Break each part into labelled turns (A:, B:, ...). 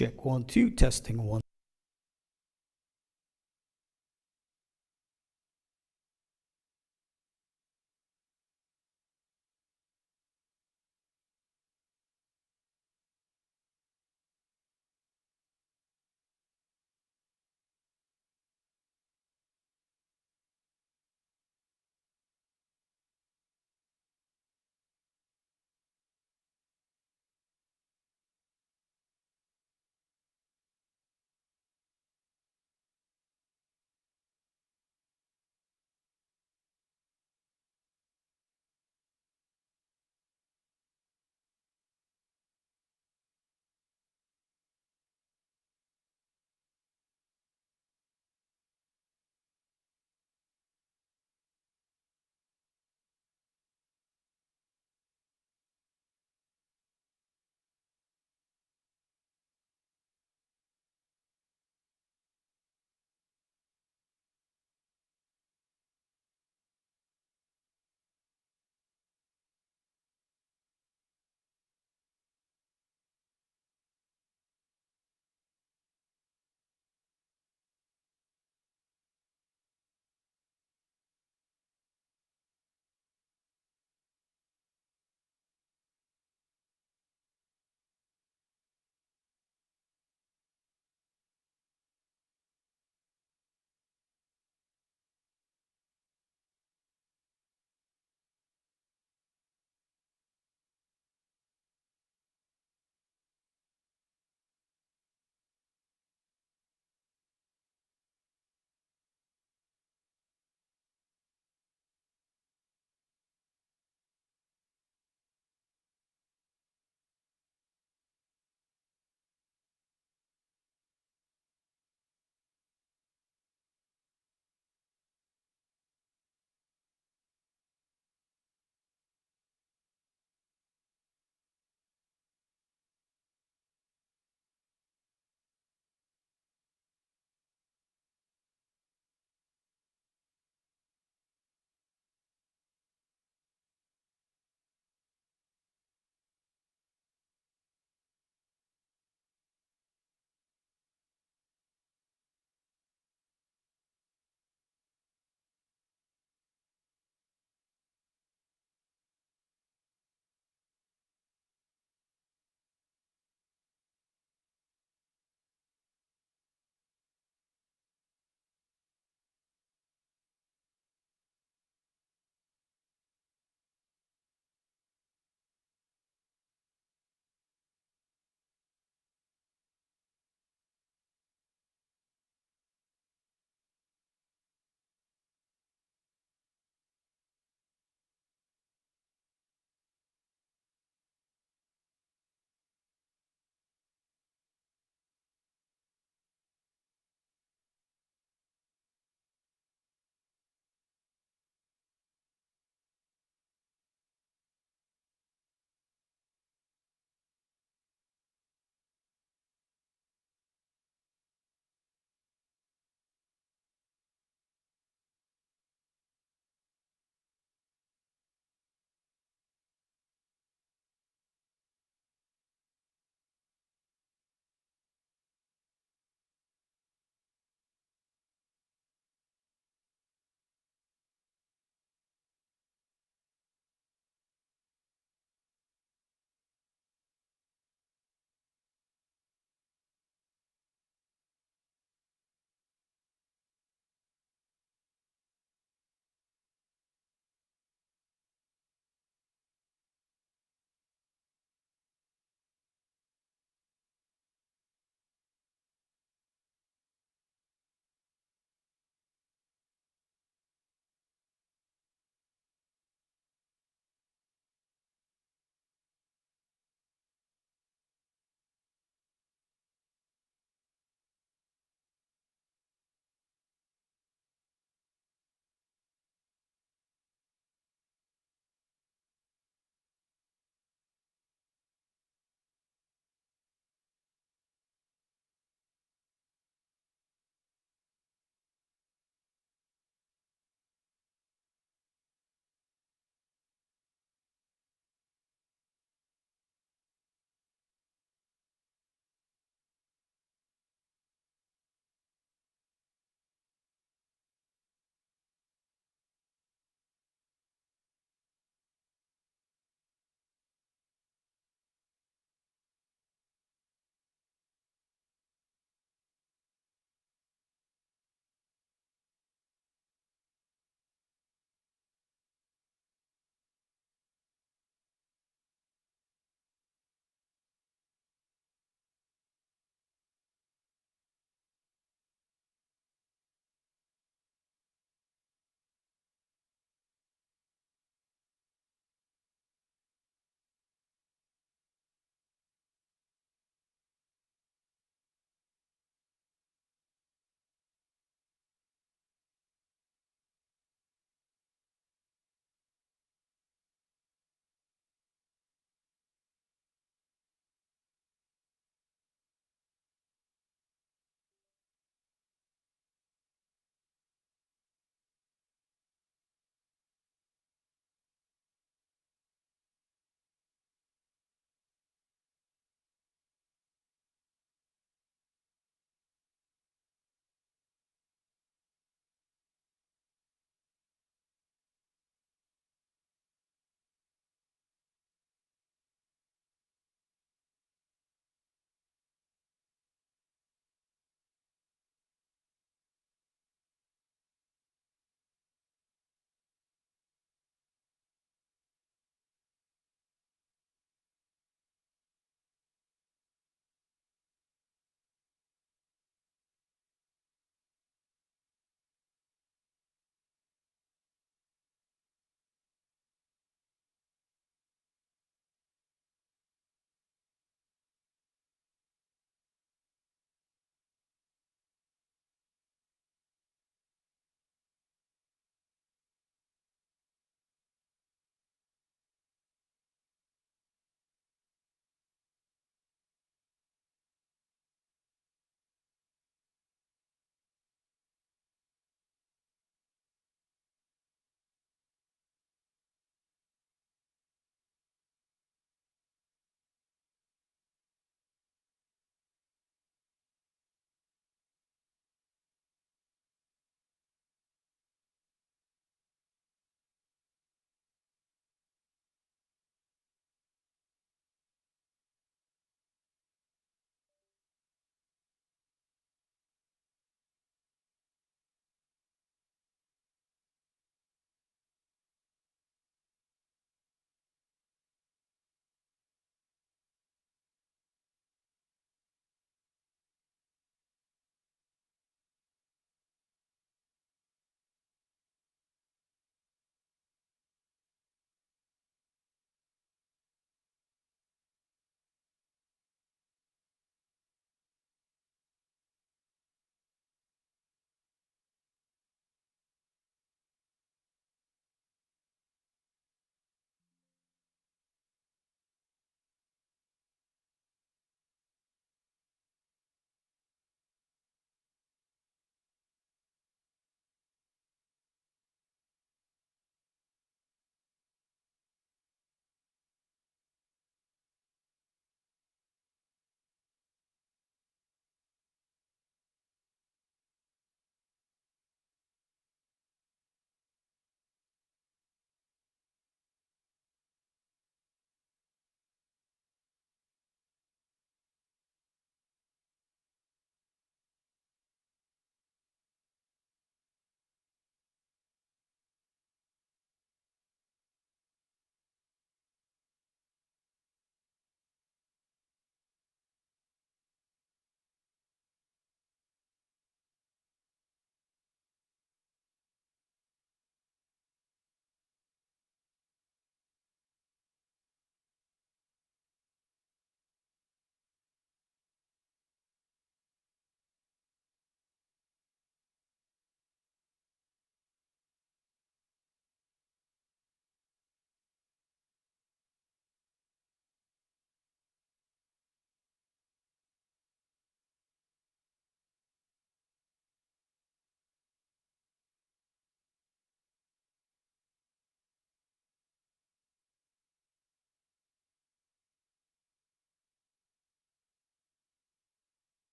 A: Check 1, 2, testing 1.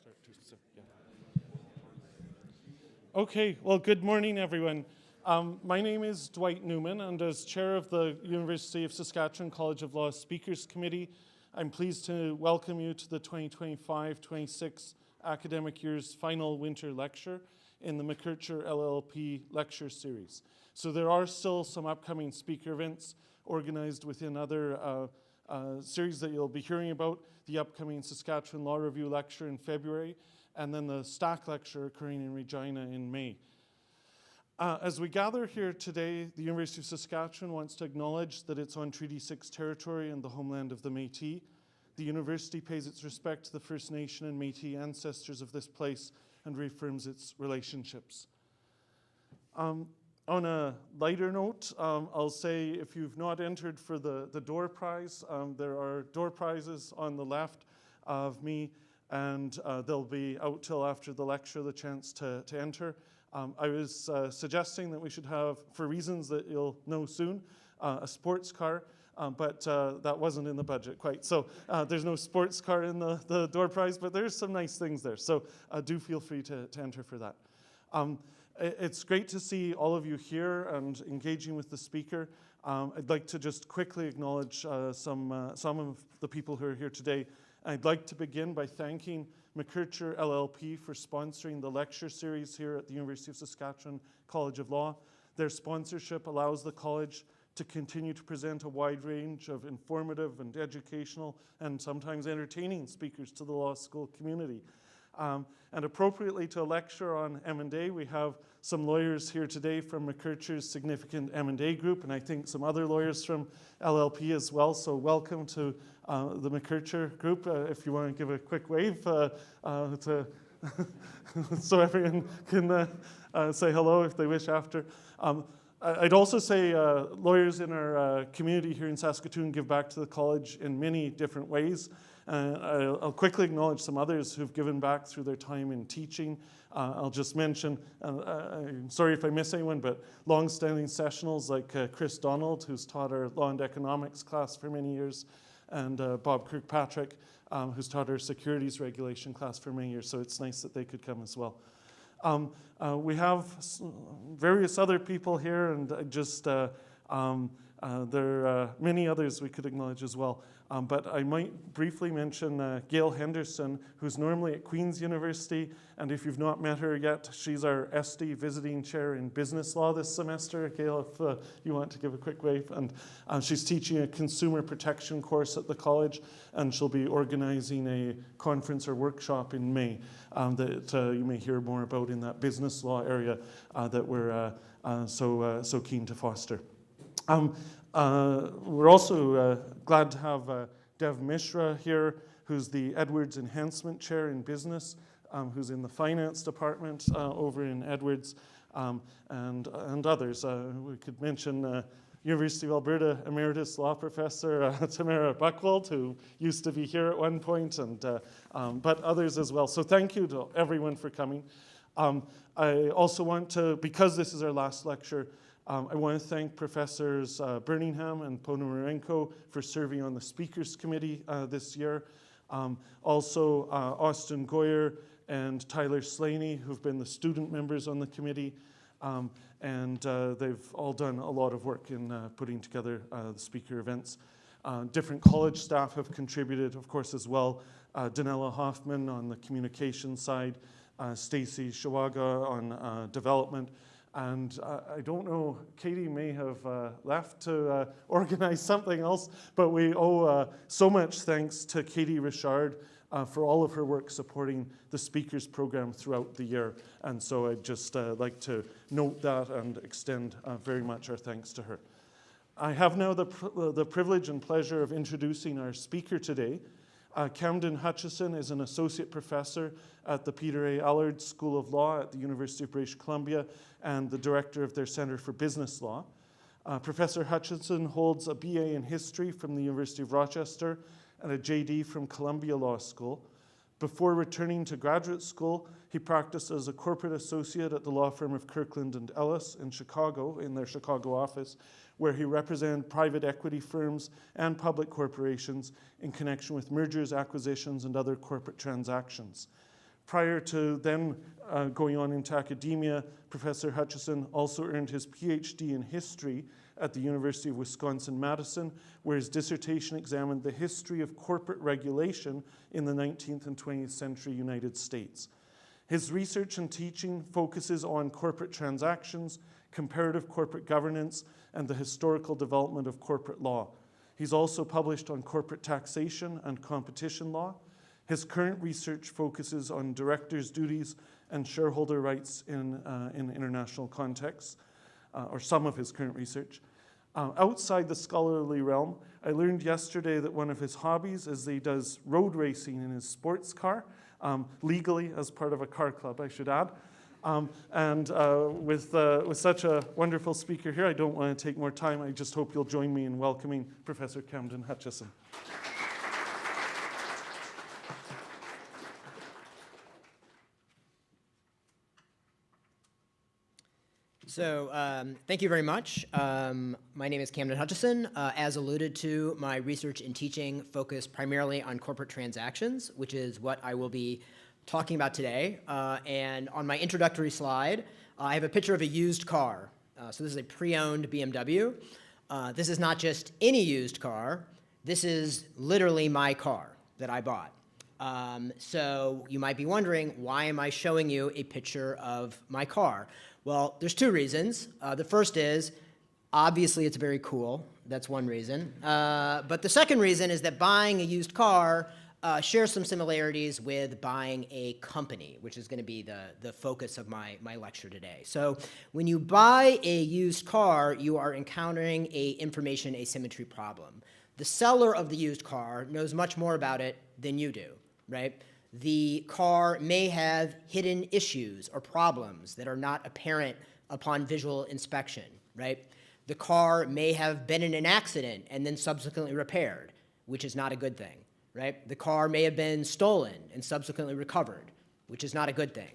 B: start too, so, yeah. Okay, well, good morning, everyone. My name is Dwight Newman, and as chair of the University of Saskatchewan College of Law Speakers Committee, I'm pleased to welcome you to the 2025-26 academic year's final winter lecture in the McKercher LLP lecture series. So there are still some upcoming speaker events organized within other series that you'll be hearing about, the upcoming Saskatchewan Law Review lecture in February, and then the Stack lecture occurring in Regina in May. As we gather here today, the University of Saskatchewan wants to acknowledge that it's on Treaty 6 territory and the homeland of the Métis. The university pays its respect to the First Nation and Métis ancestors of this place and reaffirms its relationships. On a lighter note, I'll say if you've not entered for the door prize, there are door prizes on the left of me, and they'll be out till after the lecture, the chance to enter. I was suggesting that we should have, for reasons that you'll know soon, a sports car, but that wasn't in the budget quite. So there's no sports car in the door prize, but there's some nice things there. So do feel free to enter for that. It's great to see all of you here and engaging with the speaker. I'd like to just quickly acknowledge some of the people who are here today. I'd like to begin by thanking McKercher LLP for sponsoring the lecture series here at the University of Saskatchewan College of Law. Their sponsorship allows the college to continue to present a wide range of informative and educational and sometimes entertaining speakers to the law school community. And appropriately to a lecture on M&A, we have some lawyers here today from McKercher's significant M&A group, and I think some other lawyers from LLP as well. So welcome to the McKercher group. If you want to give a quick wave so everyone can say hello if they wish after. I'd also say lawyers in our community here in Saskatoon give back to the college in many different ways. I'll quickly acknowledge some others who've given back through their time in teaching. I'll just mention, I'm sorry if I miss anyone, but long-standing sessionals like Chris Donald, who's taught our Law and Economics class for many years, and Bob Kirkpatrick, who's taught our Securities Regulation class for many years, so it's nice that they could come as well. We have various other people here, and just there are many others we could acknowledge as well. But I might briefly mention Gail Henderson, who's normally at Queen's University, and if you've not met her yet, she's our SD visiting chair in business law this semester. Gail, if you want to give a quick wave. And she's teaching a consumer protection course at the college, and she'll be organizing a conference or workshop in May that you may hear more about in that business law area that we're so keen to foster. We're also glad to have Dev Mishra here, who's the Edwards Enhancement Chair in Business, who's in the Finance Department over in Edwards, and others. We could mention University of Alberta Emeritus Law Professor Tamara Buchwald, who used to be here at one point, and but others as well. So thank you to everyone for coming. I also want to, because this is our last lecture, I want to thank Professors Birmingham and Ponomarenko for serving on the Speakers Committee this year. Also, Austin Goyer and Tyler Slaney, who've been the student members on the committee. And they've all done a lot of work in putting together the speaker events. Different college staff have contributed, of course, as well. Danella Hoffman on the communication side, Stacy Shawaga on development. And I don't know, Katie may have left to organize something else, but we owe so much thanks to Katie Richard for all of her work supporting the speakers program throughout the year. And so I'd just like to note that and extend very much our thanks to her. I have now the privilege and pleasure of introducing our speaker today. Camden Hutchison is an associate professor at the Peter A. Allard School of Law at the University of British Columbia and the director of their Center for Business Law. Professor Hutchison holds a BA in history from the University of Rochester and a JD from Columbia Law School. Before returning to graduate school, he practiced as a corporate associate at the law firm of Kirkland and Ellis in Chicago, in their Chicago office, where he represented private equity firms and public corporations in connection with mergers, acquisitions, and other corporate transactions. Prior to then going on into academia, Professor Hutchison also earned his PhD in history at the University of Wisconsin-Madison, where his dissertation examined the history of corporate regulation in the 19th and 20th century United States. His research and teaching focuses on corporate transactions, comparative corporate governance, and the historical development of corporate law. He's also published on corporate taxation and competition law. His current research focuses on directors' duties and shareholder rights in international contexts, or some of his current research. Outside the scholarly realm, I learned yesterday that one of his hobbies is that he does road racing in his sports car, legally as part of a car club, I should add. With such a wonderful speaker here, I don't want to take more time. I just hope you'll join me in welcoming Professor Camden Hutchison.
C: So thank you very much. My name is Camden Hutchison. As alluded to, my research and teaching focus primarily on corporate transactions, which is what I will be talking about today. And on my introductory slide, I have a picture of a used car. So this is a pre-owned BMW. This is not just any used car. This is literally my car that I bought. So you might be wondering, why am I showing you a picture of my car? Well, there's two reasons. The first is, obviously, it's very cool. That's one reason. But the second reason is that buying a used car shares some similarities with buying a company, which is going to be the focus of my lecture today. So when you buy a used car, you are encountering an information asymmetry problem. The seller of the used car knows much more about it than you do, right? The car may have hidden issues or problems that are not apparent upon visual inspection, right? The car may have been in an accident and then subsequently repaired, which is not a good thing, right? The car may have been stolen and subsequently recovered, which is not a good thing.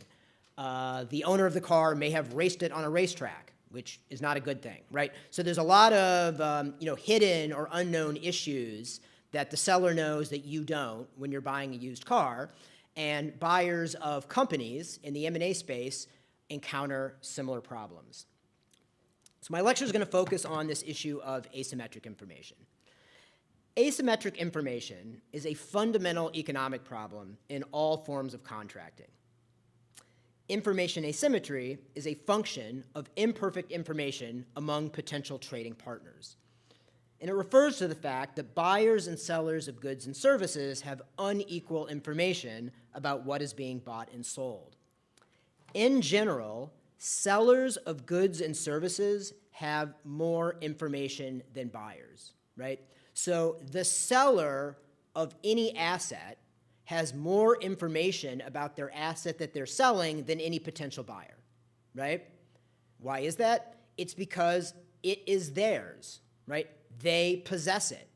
C: The owner of the car may have raced it on a racetrack, which is not a good thing, right? So there's a lot of hidden or unknown issues that the seller knows that you don't when you're buying a used car, and buyers of companies in the M&A space encounter similar problems. So my lecture is going to focus on this issue of asymmetric information. Asymmetric information is a fundamental economic problem in all forms of contracting. Information asymmetry is a function of imperfect information among potential trading partners. And it refers to the fact that buyers and sellers of goods and services have unequal information about what is being bought and sold. In general, sellers of goods and services have more information than buyers, right? So the seller of any asset has more information about their asset that they're selling than any potential buyer, right? Why is that? It's because it is theirs, right? They possess it.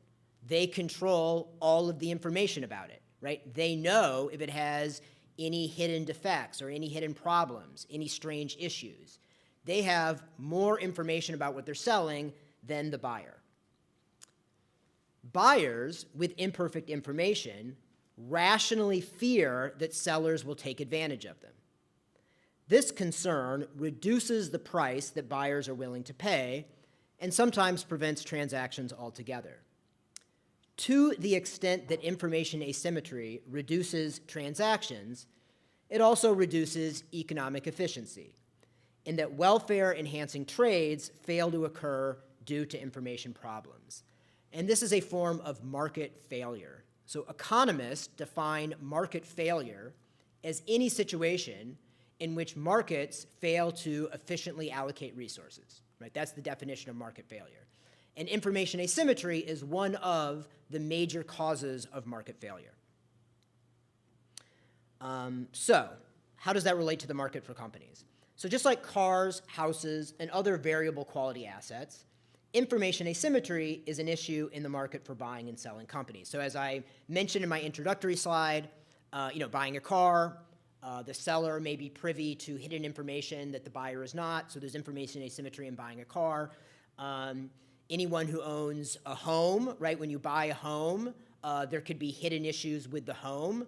C: They control all of the information about it, right? They know if it has any hidden defects or any hidden problems, any strange issues. They have more information about what they're selling than the buyer. Buyers with imperfect information rationally fear that sellers will take advantage of them. This concern reduces the price that buyers are willing to pay and sometimes prevents transactions altogether. To the extent that information asymmetry reduces transactions, it also reduces economic efficiency, in that welfare-enhancing trades fail to occur due to information problems. And this is a form of market failure. So economists define market failure as any situation in which markets fail to efficiently allocate resources. Right? That's the definition of market failure. And information asymmetry is one of the major causes of market failure. So how does that relate to the market for companies? So just like cars, houses, and other variable quality assets, information asymmetry is an issue in the market for buying and selling companies. So as I mentioned in my introductory slide, buying a car, the seller may be privy to hidden information that the buyer is not, so there's information asymmetry in buying a car. Anyone who owns a home, right, when you buy a home, there could be hidden issues with the home.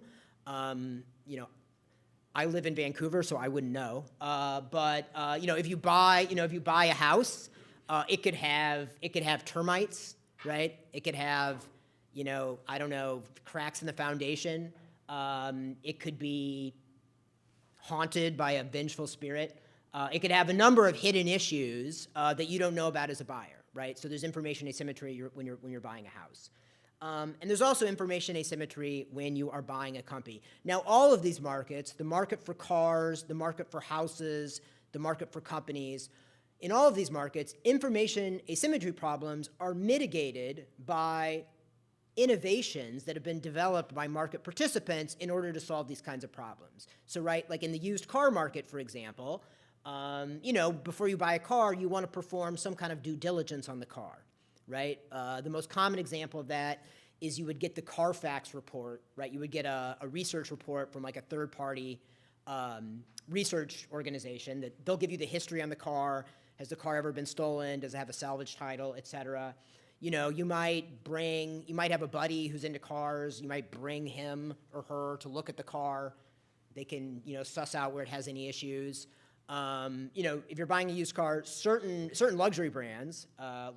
C: I live in Vancouver, so I wouldn't know. But if you buy a house, it could have termites, right? It could have, I don't know, cracks in the foundation. It could be haunted by a vengeful spirit. It could have a number of hidden issues that you don't know about as a buyer, right? So there's information asymmetry when you're buying a house. And there's also information asymmetry when you are buying a company. Now, all of these markets, the market for cars, the market for houses, the market for companies, in all of these markets, information asymmetry problems are mitigated by innovations that have been developed by market participants in order to solve these kinds of problems. So, right, like in the used car market, for example, before you buy a car, you want to perform some kind of due diligence on the car, right? The most common example of that is you would get the Carfax report, right? You would get a research report from like a third-party research organization that they'll give you the history on the car. Has the car ever been stolen? Does it have a salvage title, et cetera? You might have a buddy who's into cars. You might bring him or her to look at the car. They can, suss out where it has any issues. If you're buying a used car, certain luxury brands,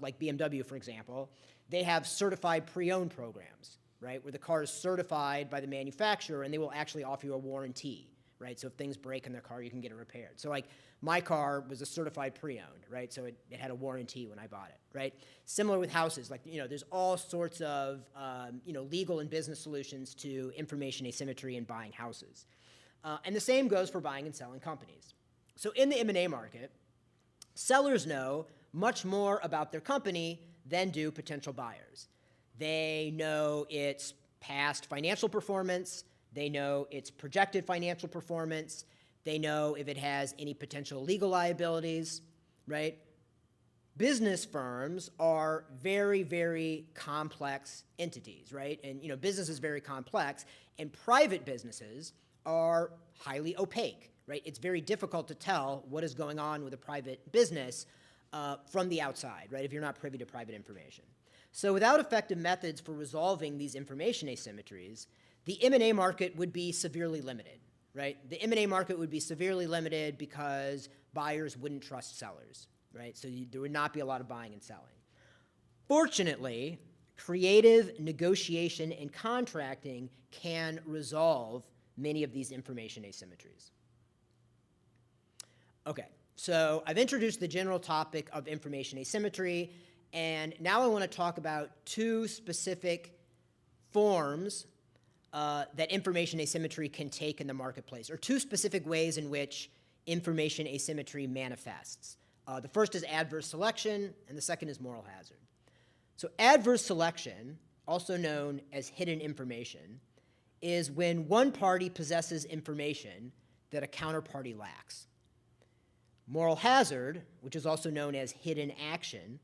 C: like BMW, for example, they have certified pre-owned programs, right, where the car is certified by the manufacturer and they will actually offer you a warranty, right? So if things break in their car, you can get it repaired. So like my car was a certified pre-owned, right? So it had a warranty when I bought it, right? Similar with houses, like, there's all sorts of, legal and business solutions to information asymmetry in buying houses. And the same goes for buying and selling companies. So in the M&A market, sellers know much more about their company than do potential buyers. They know its past financial performance. They know its projected financial performance. They know if it has any potential legal liabilities, right? Business firms are very, very complex entities, right? And, business is very complex, and private businesses are highly opaque, right? It's very difficult to tell what is going on with a private business from the outside, right, if you're not privy to private information. So without effective methods for resolving these information asymmetries, the M&A market would be severely limited, right? The M&A market would be severely limited because buyers wouldn't trust sellers, right? So there would not be a lot of buying and selling. Fortunately, creative negotiation and contracting can resolve many of these information asymmetries. Okay, so I've introduced the general topic of information asymmetry, and now I want to talk about two specific forms that information asymmetry can take in the marketplace, or two specific ways in which information asymmetry manifests. The first is adverse selection, and the second is moral hazard. So adverse selection, also known as hidden information, is when one party possesses information that a counterparty lacks. Moral hazard, which is also known as hidden action,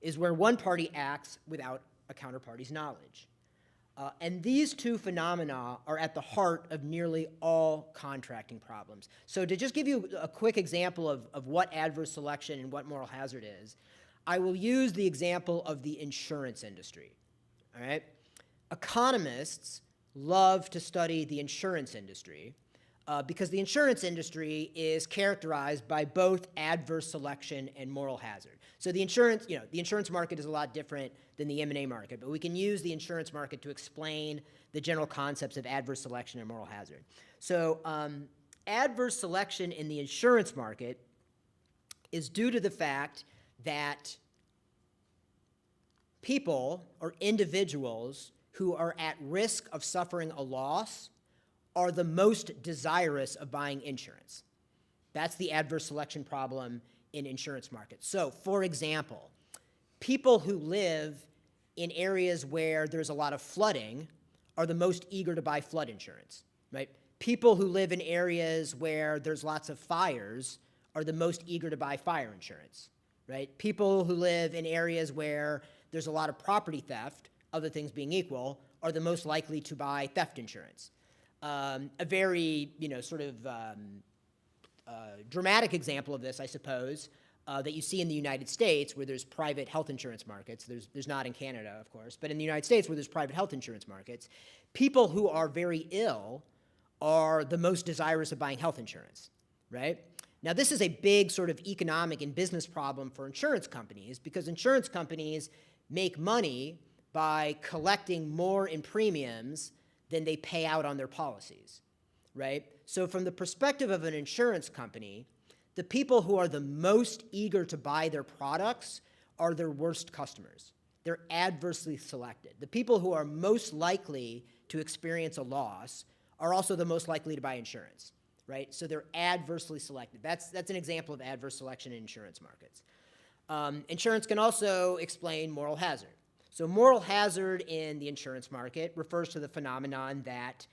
C: is where one party acts without a counterparty's knowledge. And these two phenomena are at the heart of nearly all contracting problems. So to just give you a quick example of what adverse selection and what moral hazard is, I will use the example of the insurance industry. All right? Economists love to study the insurance industry because the insurance industry is characterized by both adverse selection and moral hazard. So the insurance market is a lot different than the M&A market, but we can use the insurance market to explain the general concepts of adverse selection and moral hazard. So adverse selection in the insurance market is due to the fact that people or individuals who are at risk of suffering a loss are the most desirous of buying insurance. That's the adverse selection problem in insurance markets. So, for example, people who live in areas where there's a lot of flooding are the most eager to buy flood insurance, right? People who live in areas where there's lots of fires are the most eager to buy fire insurance, right? People who live in areas where there's a lot of property theft, other things being equal, are the most likely to buy theft insurance. A very, dramatic example of this, I suppose, that you see in the United States where there's private health insurance markets. There's not in Canada, of course, but in the United States where there's private health insurance markets, people who are very ill are the most desirous of buying health insurance, right? Now, this is a big sort of economic and business problem for insurance companies because insurance companies make money by collecting more in premiums than they pay out on their policies, right? So from the perspective of an insurance company, the people who are the most eager to buy their products are their worst customers. They're adversely selected. The people who are most likely to experience a loss are also the most likely to buy insurance, right? So they're adversely selected. That's an example of adverse selection in insurance markets. Insurance can also explain moral hazard. So moral hazard in the insurance market refers to the phenomenon that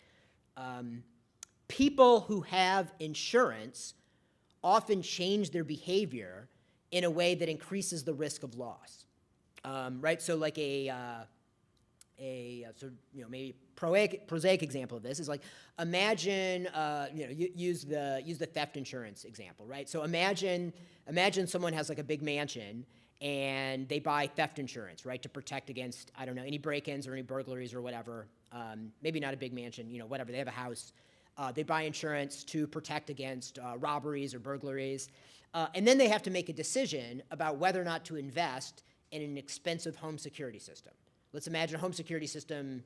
C: people who have insurance often change their behavior in a way that increases the risk of loss, right? So like maybe prosaic example of this is like imagine use the theft insurance example, right? So imagine someone has like a big mansion and they buy theft insurance, right, to protect against, I don't know, any break-ins or any burglaries or whatever. Maybe not a big mansion, whatever. They have a house. They buy insurance to protect against robberies or burglaries. And then they have to make a decision about whether or not to invest in an expensive home security system. Let's imagine a home security system,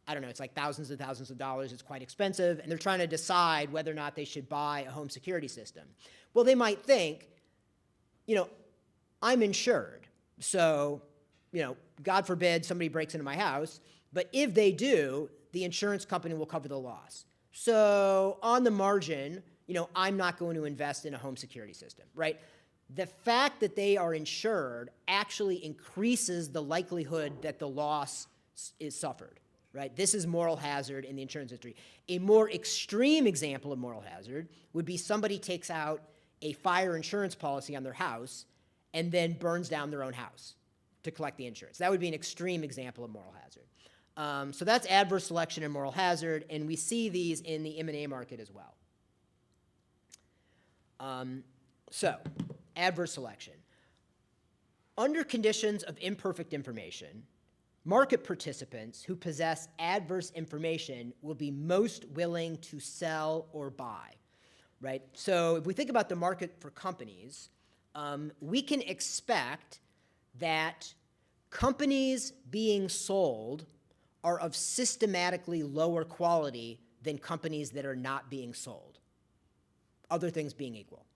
C: I don't know, it's like thousands and thousands of dollars. It's quite expensive. And they're trying to decide whether or not they should buy a home security system. Well, they might think, I'm insured. So, God forbid somebody breaks into my house. But if they do, the insurance company will cover the loss. So on the margin, I'm not going to invest in a home security system, right? The fact that they are insured actually increases the likelihood that the loss is suffered, right? This is moral hazard in the insurance industry. A more extreme example of moral hazard would be somebody takes out a fire insurance policy on their house and then burns down their own house to collect the insurance. That would be an extreme example of moral hazard. So that's adverse selection and moral hazard, and we see these in the M&A market as well. So, adverse selection. Under conditions of imperfect information, market participants who possess adverse information will be most willing to sell or buy, right? So if we think about the market for companies, we can expect that companies being sold are of systematically lower quality than companies that are not being sold, other things being equal,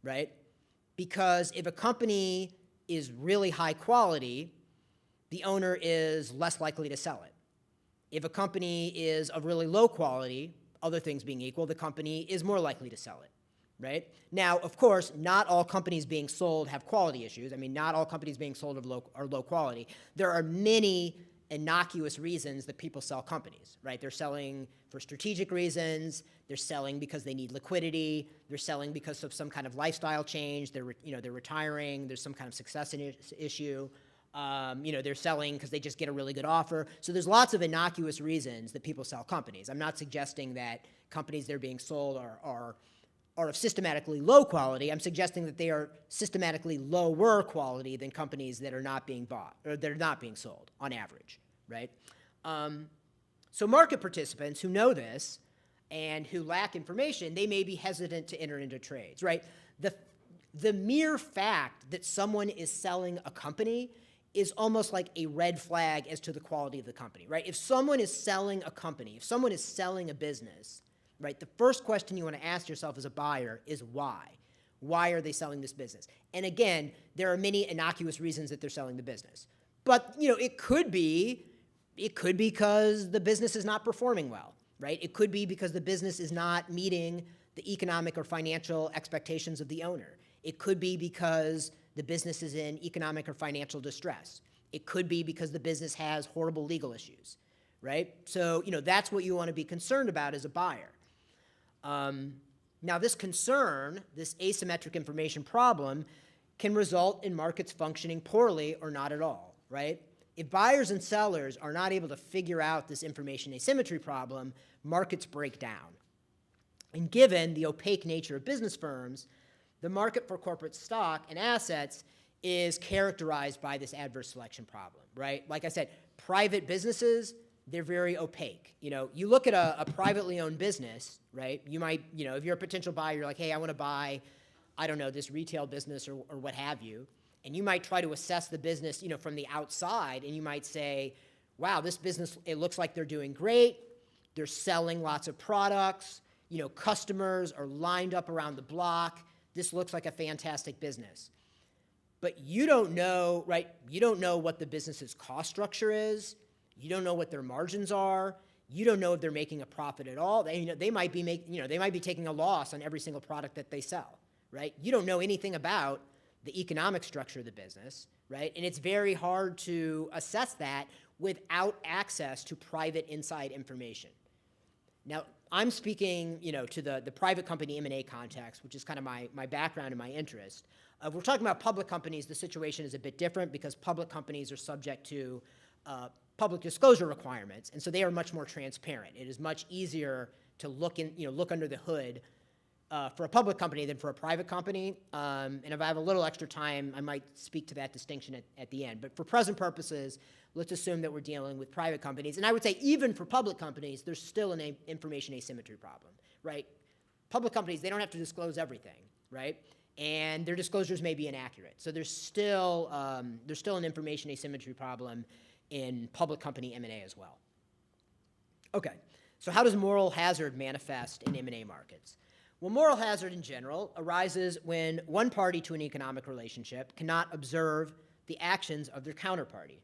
C: right? Because if a company is really high quality, the owner is less likely to sell it. If a company is of really low quality, other things being equal, the company is more likely to sell it, right? Now, of course, not all companies being sold have quality issues. I mean, not all companies being sold are low quality. There are many innocuous reasons that people sell companies, right? They're selling for strategic reasons. They're selling because they need liquidity. They're selling because of some kind of lifestyle change. They're retiring. There's some kind of succession issue. They're selling because they just get a really good offer. So there's lots of innocuous reasons that people sell companies. I'm not suggesting that companies that are being sold are of systematically low quality. I'm suggesting that they are systematically lower quality than companies that are not being bought or that are not being sold on average, right? So market participants who know this and who lack information, they may be hesitant to enter into trades, right? The mere fact that someone is selling a company is almost like a red flag as to the quality of the company, right? If someone is selling a company, if someone is selling a business, right, the first question you want to ask yourself as a buyer is why? Why are they selling this business? And again, there are many innocuous reasons that they're selling the business. But, it could be because the business is not performing well, right? It could be because the business is not meeting the economic or financial expectations of the owner. It could be because the business is in economic or financial distress. It could be because the business has horrible legal issues, right? So, that's what you want to be concerned about as a buyer. Now, this concern, this asymmetric information problem, can result in markets functioning poorly or not at all, right? If buyers and sellers are not able to figure out this information asymmetry problem, markets break down. And given the opaque nature of business firms, the market for corporate stock and assets is characterized by this adverse selection problem, right? Like I said, private businesses they're very opaque. You look at a privately owned business, right? You might, if you're a potential buyer, you're like, hey, I want to buy, I don't know, this retail business or what have you. And you might try to assess the business, from the outside, and you might say, wow, this business, it looks like they're doing great. They're selling lots of products. Customers are lined up around the block. This looks like a fantastic business. But you don't know, right? You don't know what the business's cost structure is. You don't know what their margins are. You don't know if they're making a profit at all. They might be they might be taking a loss on every single product that they sell, right? You don't know anything about the economic structure of the business, right? And it's very hard to assess that without access to private inside information. Now, I'm speaking, to the private company M&A context, which is kind of my background and my interest. If we're talking about public companies, the situation is a bit different because public companies are subject to public disclosure requirements, and so they are much more transparent. It is much easier to look under the hood for a public company than for a private company. And if I have a little extra time, I might speak to that distinction at the end. But for present purposes, let's assume that we're dealing with private companies. And I would say even for public companies, there's still an information asymmetry problem, right? Public companies, they don't have to disclose everything, right? And their disclosures may be inaccurate. So there's still an information asymmetry problem in public company M&A as well. Okay, so how does moral hazard manifest in M&A markets? Well, moral hazard in general arises when one party to an economic relationship cannot observe the actions of their counterparty.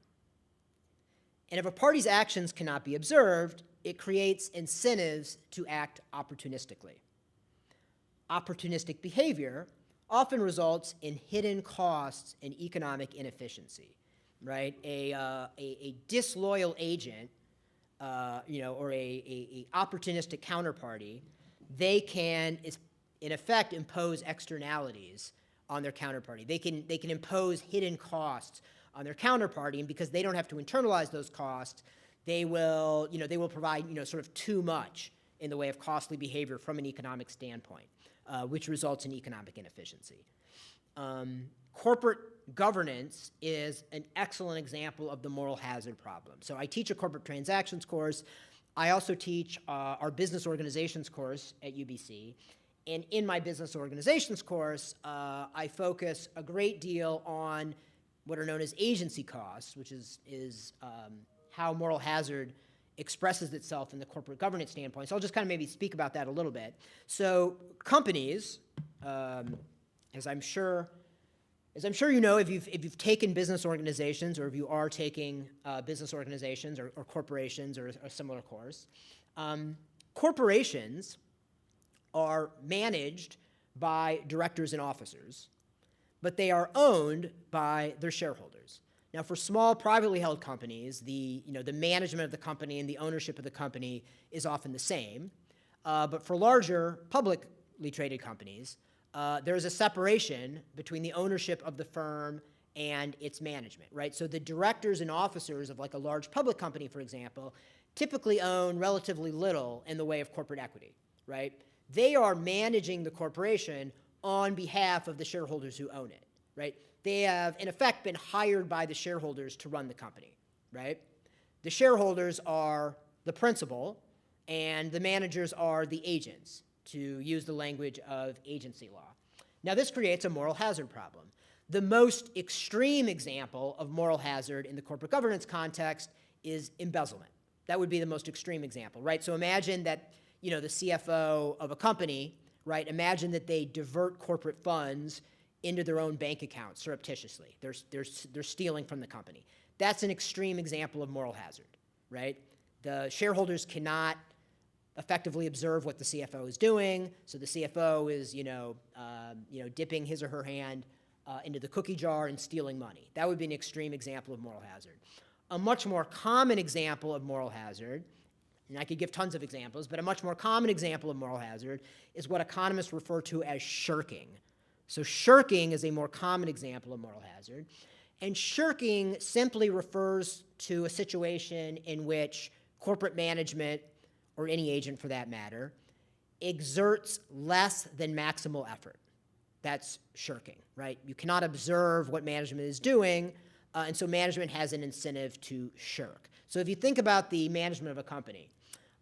C: And if a party's actions cannot be observed, it creates incentives to act opportunistically. Opportunistic behavior often results in hidden costs and economic inefficiency, right? A disloyal agent, or a opportunistic counterparty, they can, in effect, impose externalities on their counterparty. They can impose hidden costs on their counterparty, and because they don't have to internalize those costs, they will provide, sort of too much in the way of costly behavior from an economic standpoint, which results in economic inefficiency. Corporate governance is an excellent example of the moral hazard problem. So I teach a corporate transactions course. I also teach our business organizations course at UBC. And in my business organizations course, I focus a great deal on what are known as agency costs, which is how moral hazard expresses itself in the corporate governance standpoint. So I'll just kind of maybe speak about that a little bit. So companies, as I'm sure you know, if you've taken business organizations, or if you are taking business organizations or corporations or a similar course, corporations are managed by directors and officers, but they are owned by their shareholders. Now, for small privately held companies, the management of the company and the ownership of the company is often the same, but for larger publicly traded companies, there's a separation between the ownership of the firm and its management, right? So the directors and officers of like a large public company, for example, typically own relatively little in the way of corporate equity, right? They are managing the corporation on behalf of the shareholders who own it, right? They have, in effect, been hired by the shareholders to run the company, right? The shareholders are the principal, and the managers are the agents, to use the language of agency law. Now, this creates a moral hazard problem. The most extreme example of moral hazard in the corporate governance context is embezzlement. That would be the most extreme example, right? So imagine that, the CFO of a company, right? Imagine that they divert corporate funds into their own bank account surreptitiously. They're stealing from the company. That's an extreme example of moral hazard, right? The shareholders cannot effectively observe what the CFO is doing, so the CFO is, dipping his or her hand into the cookie jar and stealing money. That would be an extreme example of moral hazard. A much more common example of moral hazard, and I could give tons of examples, but a much more common example of moral hazard is what economists refer to as shirking. So shirking is a more common example of moral hazard, and shirking simply refers to a situation in which corporate management, or any agent for that matter, exerts less than maximal effort. That's shirking, right? You cannot observe what management is doing, and so management has an incentive to shirk. So if you think about the management of a company,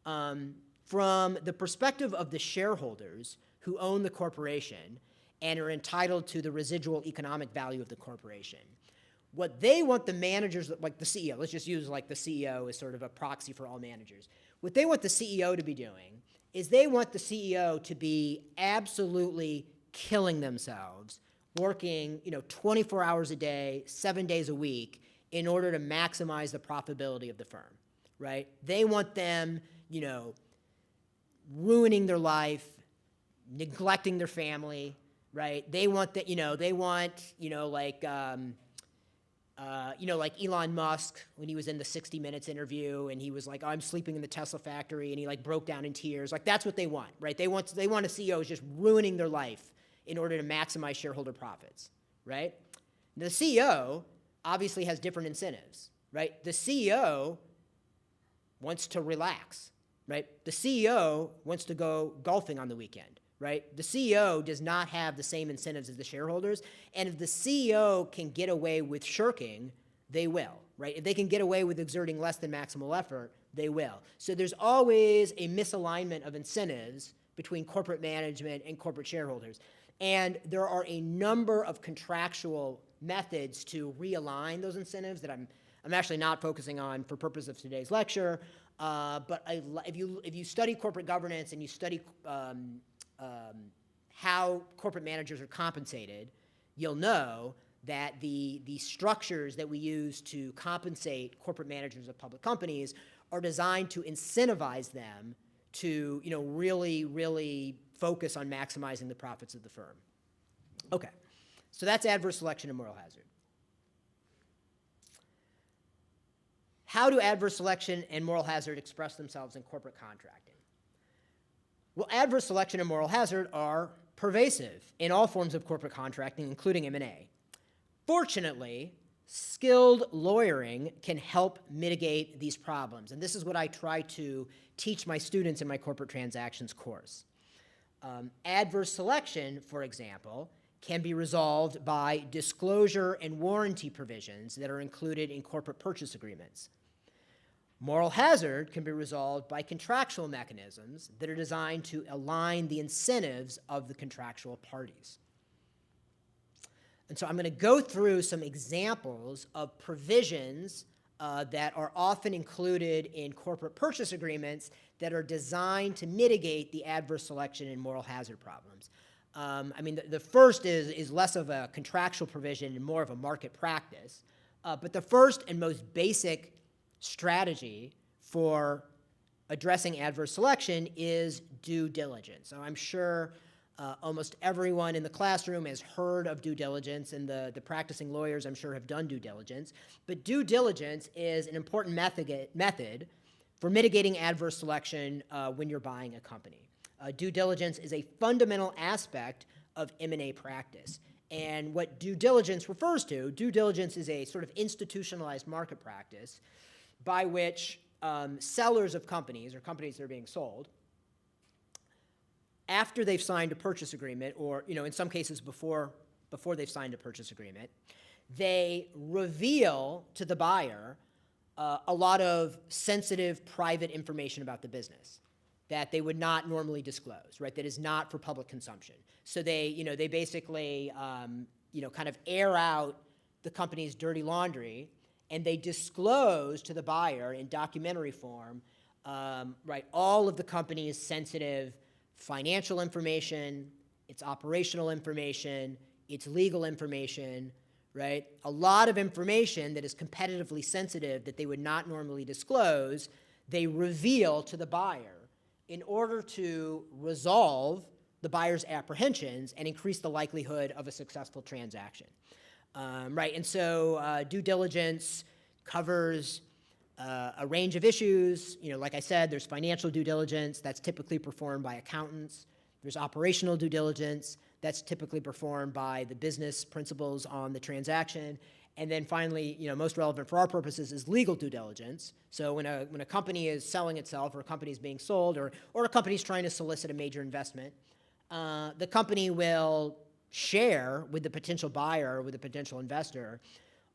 C: from the perspective of the shareholders who own the corporation and are entitled to the residual economic value of the corporation, what they want the managers, like the CEO, let's just use like the CEO as sort of a proxy for all managers. What they want the CEO to be doing is they want the CEO to be absolutely killing themselves, working 24 hours a day, 7 days a week, in order to maximize the profitability of the firm, right? They want them, ruining their life, neglecting their family, right? They want that, like Elon Musk when he was in the 60 Minutes interview and he was like, I'm sleeping in the Tesla factory, and he like broke down in tears. Like that's what they want, right? They want a CEO who's just ruining their life in order to maximize shareholder profits, right? The CEO obviously has different incentives, right? The CEO wants to relax, right? The CEO wants to go golfing on the weekend, right? The CEO does not have the same incentives as the shareholders, and if the CEO can get away with shirking, they will, right? If they can get away with exerting less than maximal effort, they will. So there's always a misalignment of incentives between corporate management and corporate shareholders. And there are a number of contractual methods to realign those incentives that I'm actually not focusing on for purpose of today's lecture. But if you study corporate governance and you study how corporate managers are compensated, you'll know that the structures that we use to compensate corporate managers of public companies are designed to incentivize them to really focus on maximizing the profits of the firm. Okay, so that's adverse selection and moral hazard. How do adverse selection and moral hazard express themselves in corporate contracting? Well, adverse selection and moral hazard are pervasive in all forms of corporate contracting, including M&A. Fortunately, skilled lawyering can help mitigate these problems, and this is what I try to teach my students in my corporate transactions course. Adverse selection, for example, can be resolved by disclosure and warranty provisions that are included in corporate purchase agreements. Moral hazard can be resolved by contractual mechanisms that are designed to align the incentives of the contractual parties. And so I'm going to go through some examples of provisions that are often included in corporate purchase agreements that are designed to mitigate the adverse selection and moral hazard problems. The first is less of a contractual provision and more of a market practice. But the first and most basic strategy for addressing adverse selection is due diligence. So I'm sure almost everyone in the classroom has heard of due diligence, and the practicing lawyers, I'm sure, have done due diligence. But due diligence is an important method for mitigating adverse selection when you're buying a company. Due diligence is a fundamental aspect of M&A practice. And what due diligence refers to, due diligence is a sort of institutionalized market practice by which sellers of companies, or companies that are being sold, after they've signed a purchase agreement, or in some cases before they've signed a purchase agreement, they reveal to the buyer a lot of sensitive private information about the business that they would not normally disclose, right? That is not for public consumption. So they basically kind of air out the company's dirty laundry, and they disclose to the buyer in documentary form, right, all of the company's sensitive financial information, its operational information, its legal information, right? A lot of information that is competitively sensitive that they would not normally disclose, they reveal to the buyer in order to resolve the buyer's apprehensions and increase the likelihood of a successful transaction. Right, and so due diligence covers a range of issues. Like I said, there's financial due diligence that's typically performed by accountants. There's operational due diligence that's typically performed by the business principals on the transaction. And then finally, most relevant for our purposes is legal due diligence. So when a company is selling itself, or a company is being sold, or a company is trying to solicit a major investment, the company will share with the potential buyer, with the potential investor,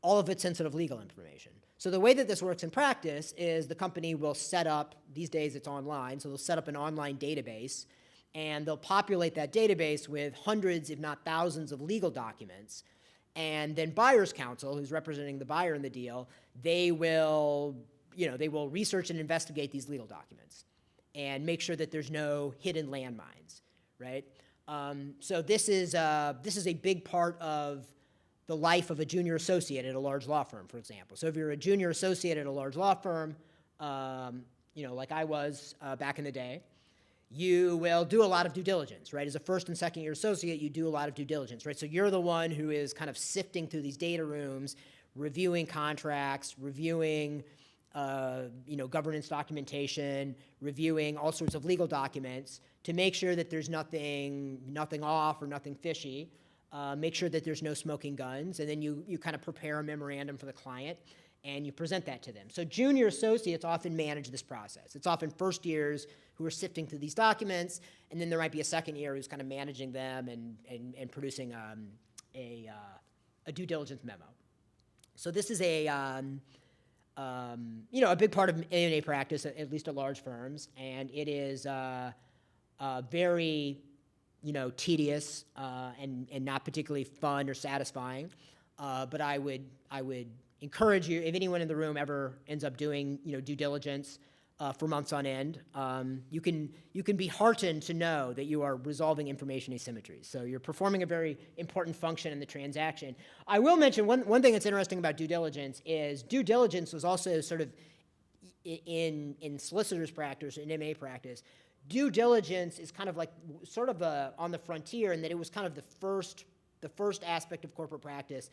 C: all of its sensitive legal information. So the way that this works in practice is the company will set up, these days it's online, so they'll set up an online database, and they'll populate that database with hundreds, if not thousands, of legal documents. And then buyer's counsel, who's representing the buyer in the deal, they will research and investigate these legal documents and make sure that there's no hidden landmines, right? So this is a big part of the life of a junior associate at a large law firm, for example. So if you're a junior associate at a large law firm, like I was back in the day, you will do a lot of due diligence, right? As a first and second year associate, you do a lot of due diligence, right? So you're the one who is kind of sifting through these data rooms, reviewing contracts, reviewing governance documentation, reviewing all sorts of legal documents to make sure that there's nothing off or nothing fishy, make sure that there's no smoking guns, and then you kind of prepare a memorandum for the client and you present that to them. So junior associates often manage this process. It's often first years who are sifting through these documents, and then there might be a second year who's kind of managing them and producing a due diligence memo. So this is a big part of M&A practice, at least at large firms, and it is very tedious and not particularly fun or satisfying. But I would encourage you, if anyone in the room ever ends up doing due diligence for months on end, you can be heartened to know that you are resolving information asymmetries. So you're performing a very important function in the transaction. I will mention one thing that's interesting about due diligence is due diligence was also sort of in solicitors' practice, in M&A practice. Due diligence is kind of like sort of on the frontier in that it was kind of the first aspect of corporate practice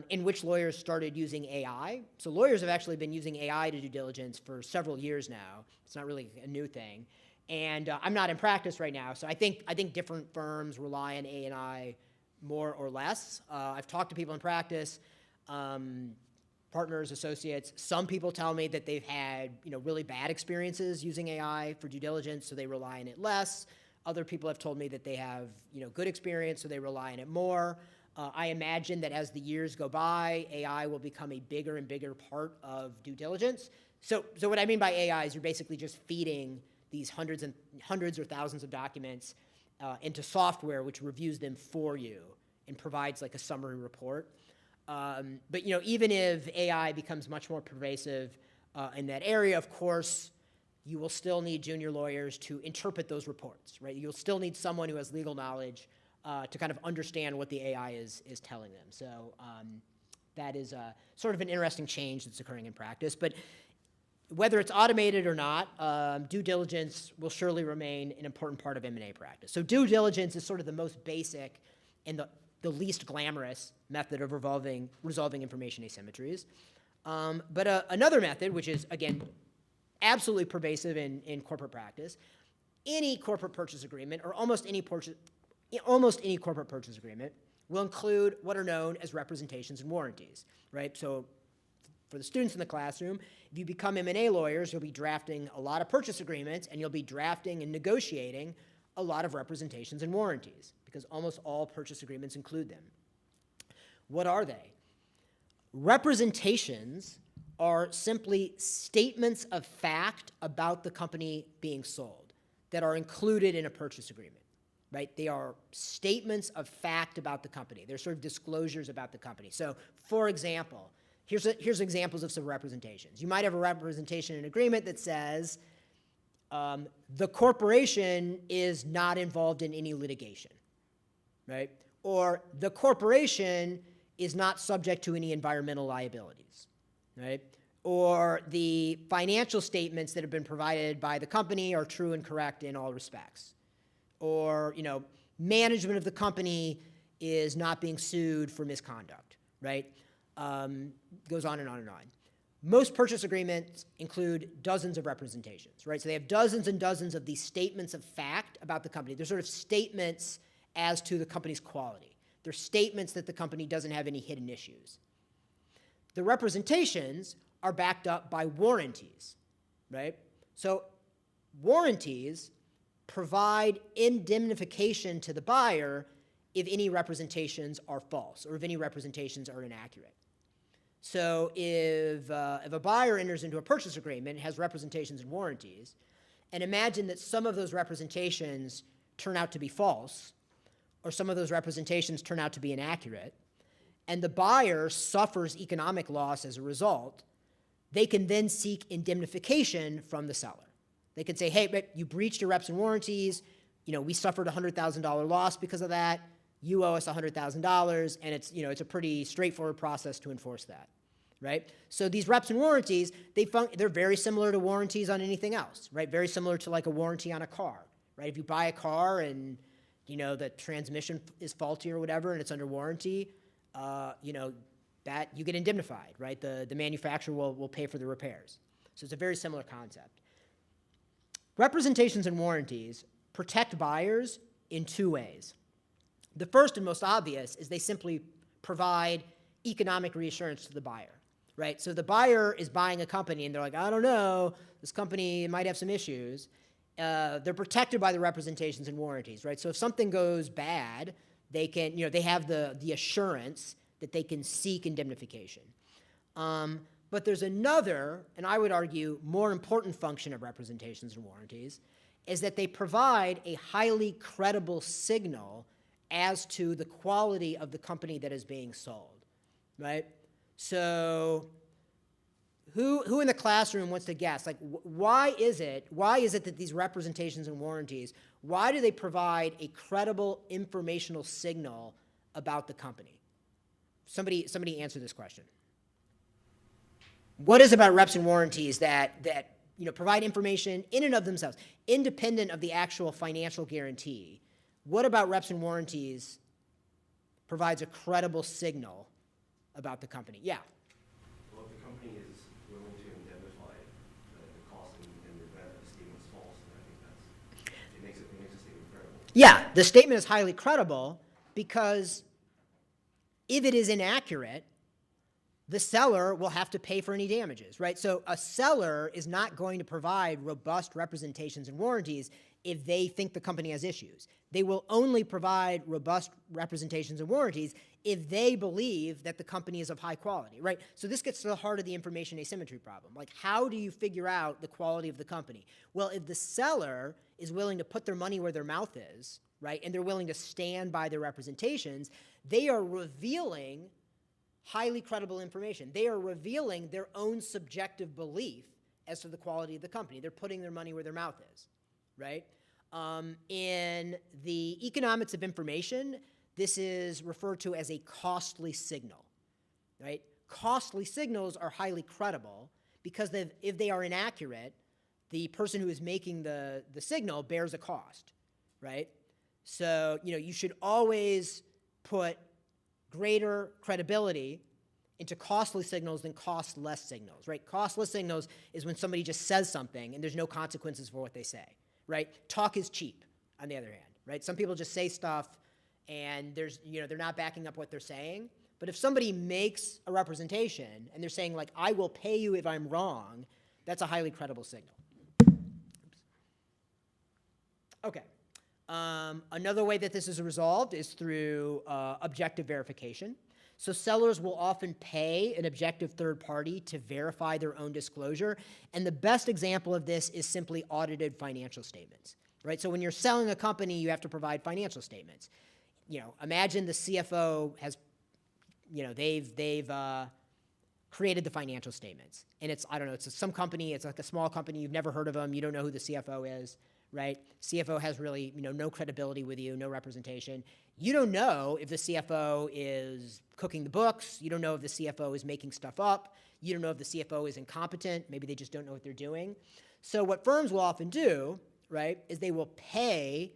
C: in which lawyers started using AI. So lawyers have actually been using AI to due diligence for several years now. It's not really a new thing. And I'm not in practice right now, so I think different firms rely on AI more or less. I've talked to people in practice, partners, associates. Some people tell me that they've had really bad experiences using AI for due diligence, so they rely on it less. Other people have told me that they have good experience, so they rely on it more. I imagine that as the years go by, AI will become a bigger and bigger part of due diligence. So what I mean by AI is you're basically just feeding these hundreds or thousands of documents into software which reviews them for you and provides like a summary report. But even if AI becomes much more pervasive in that area, of course, you will still need junior lawyers to interpret those reports, right? You'll still need someone who has legal knowledge to kind of understand what the AI is telling them. So that is sort of an interesting change that's occurring in practice. But whether it's automated or not, due diligence will surely remain an important part of M&A practice. So due diligence is sort of the most basic and the least glamorous method of resolving information asymmetries. But another method, which is, again, absolutely pervasive in corporate practice, any corporate purchase agreement or almost any corporate purchase agreement will include what are known as representations and warranties, right? So for the students in the classroom, if you become M&A lawyers, you'll be drafting a lot of purchase agreements, and you'll be drafting and negotiating a lot of representations and warranties, because almost all purchase agreements include them. What are they? Representations are simply statements of fact about the company being sold that are included in a purchase agreement. Right? They are statements of fact about the company. They're sort of disclosures about the company. So, for example, here's examples of some representations. You might have a representation in agreement that says the corporation is not involved in any litigation, right? Or the corporation is not subject to any environmental liabilities, right? Or the financial statements that have been provided by the company are true and correct in all respects. Or, management of the company is not being sued for misconduct, right? Goes on and on and on. Most purchase agreements include dozens of representations, right? So they have dozens and dozens of these statements of fact about the company. They're sort of statements as to the company's quality. They're statements that the company doesn't have any hidden issues. The representations are backed up by warranties, right? So warranties provide indemnification to the buyer if any representations are false or if any representations are inaccurate. So if a buyer enters into a purchase agreement, it has representations and warranties, and imagine that some of those representations turn out to be false, or some of those representations turn out to be inaccurate, and the buyer suffers economic loss as a result, they can then seek indemnification from the seller. They can say, hey, but you breached your reps and warranties, we suffered a $100,000 loss because of that, you owe us $100,000, and it's a pretty straightforward process to enforce that, right? So these reps and warranties, they're very similar to warranties on anything else, right? Very similar to like a warranty on a car, right? If you buy a car and the transmission is faulty or whatever, and it's under warranty, that you get indemnified, right? The manufacturer will pay for the repairs. So it's a very similar concept. Representations and warranties protect buyers in two ways. The first and most obvious is they simply provide economic reassurance to the buyer, right? So the buyer is buying a company and they're like, I don't know, this company might have some issues. They're protected by the representations and warranties, right? So if something goes bad, they can, they have the assurance that they can seek indemnification. But there's another, and I would argue more important function of representations and warranties, is that they provide a highly credible signal as to the quality of the company that is being sold, right? So who in the classroom wants to guess, like, why is it that these representations and warranties, why do they provide a credible informational signal about the company? Somebody answer this question. What is about reps and warranties that provide information in and of themselves, independent of the actual financial guarantee? What about reps and warranties provides a credible signal about the company? Yeah.
D: Well, if the company is willing to indemnify the cost in the event the statement is false, then I think it makes the statement credible.
C: Yeah, the statement is highly credible because if it is inaccurate, the seller will have to pay for any damages, right? So a seller is not going to provide robust representations and warranties if they think the company has issues. They will only provide robust representations and warranties if they believe that the company is of high quality, right? So this gets to the heart of the information asymmetry problem. Like, how do you figure out the quality of the company? Well, if the seller is willing to put their money where their mouth is, right, and they're willing to stand by their representations, they are revealing highly credible information. They are revealing their own subjective belief as to the quality of the company. They're putting their money where their mouth is, right? In the economics of information, this is referred to as a costly signal, right? Costly signals are highly credible because if they are inaccurate, the person who is making the signal bears a cost, right? So, you should always put greater credibility into costly signals than costless signals, right? Costless signals is when somebody just says something and there's no consequences for what they say, right? Talk is cheap, on the other hand, right? Some people just say stuff and they're not backing up what they're saying. But if somebody makes a representation and they're saying, like, I will pay you if I'm wrong, that's a highly credible signal. Okay. Another way that this is resolved is through objective verification. So sellers will often pay an objective third party to verify their own disclosure. And the best example of this is simply audited financial statements, right? So when you're selling a company, you have to provide financial statements. Imagine the CFO has, they've created the financial statements. And it's some company, it's like a small company, you've never heard of them, you don't know who the CFO is, right? CFO has really, no credibility with you, no representation. You don't know if the CFO is cooking the books. You don't know if the CFO is making stuff up. You don't know if the CFO is incompetent. Maybe they just don't know what they're doing. So what firms will often do, right, is they will pay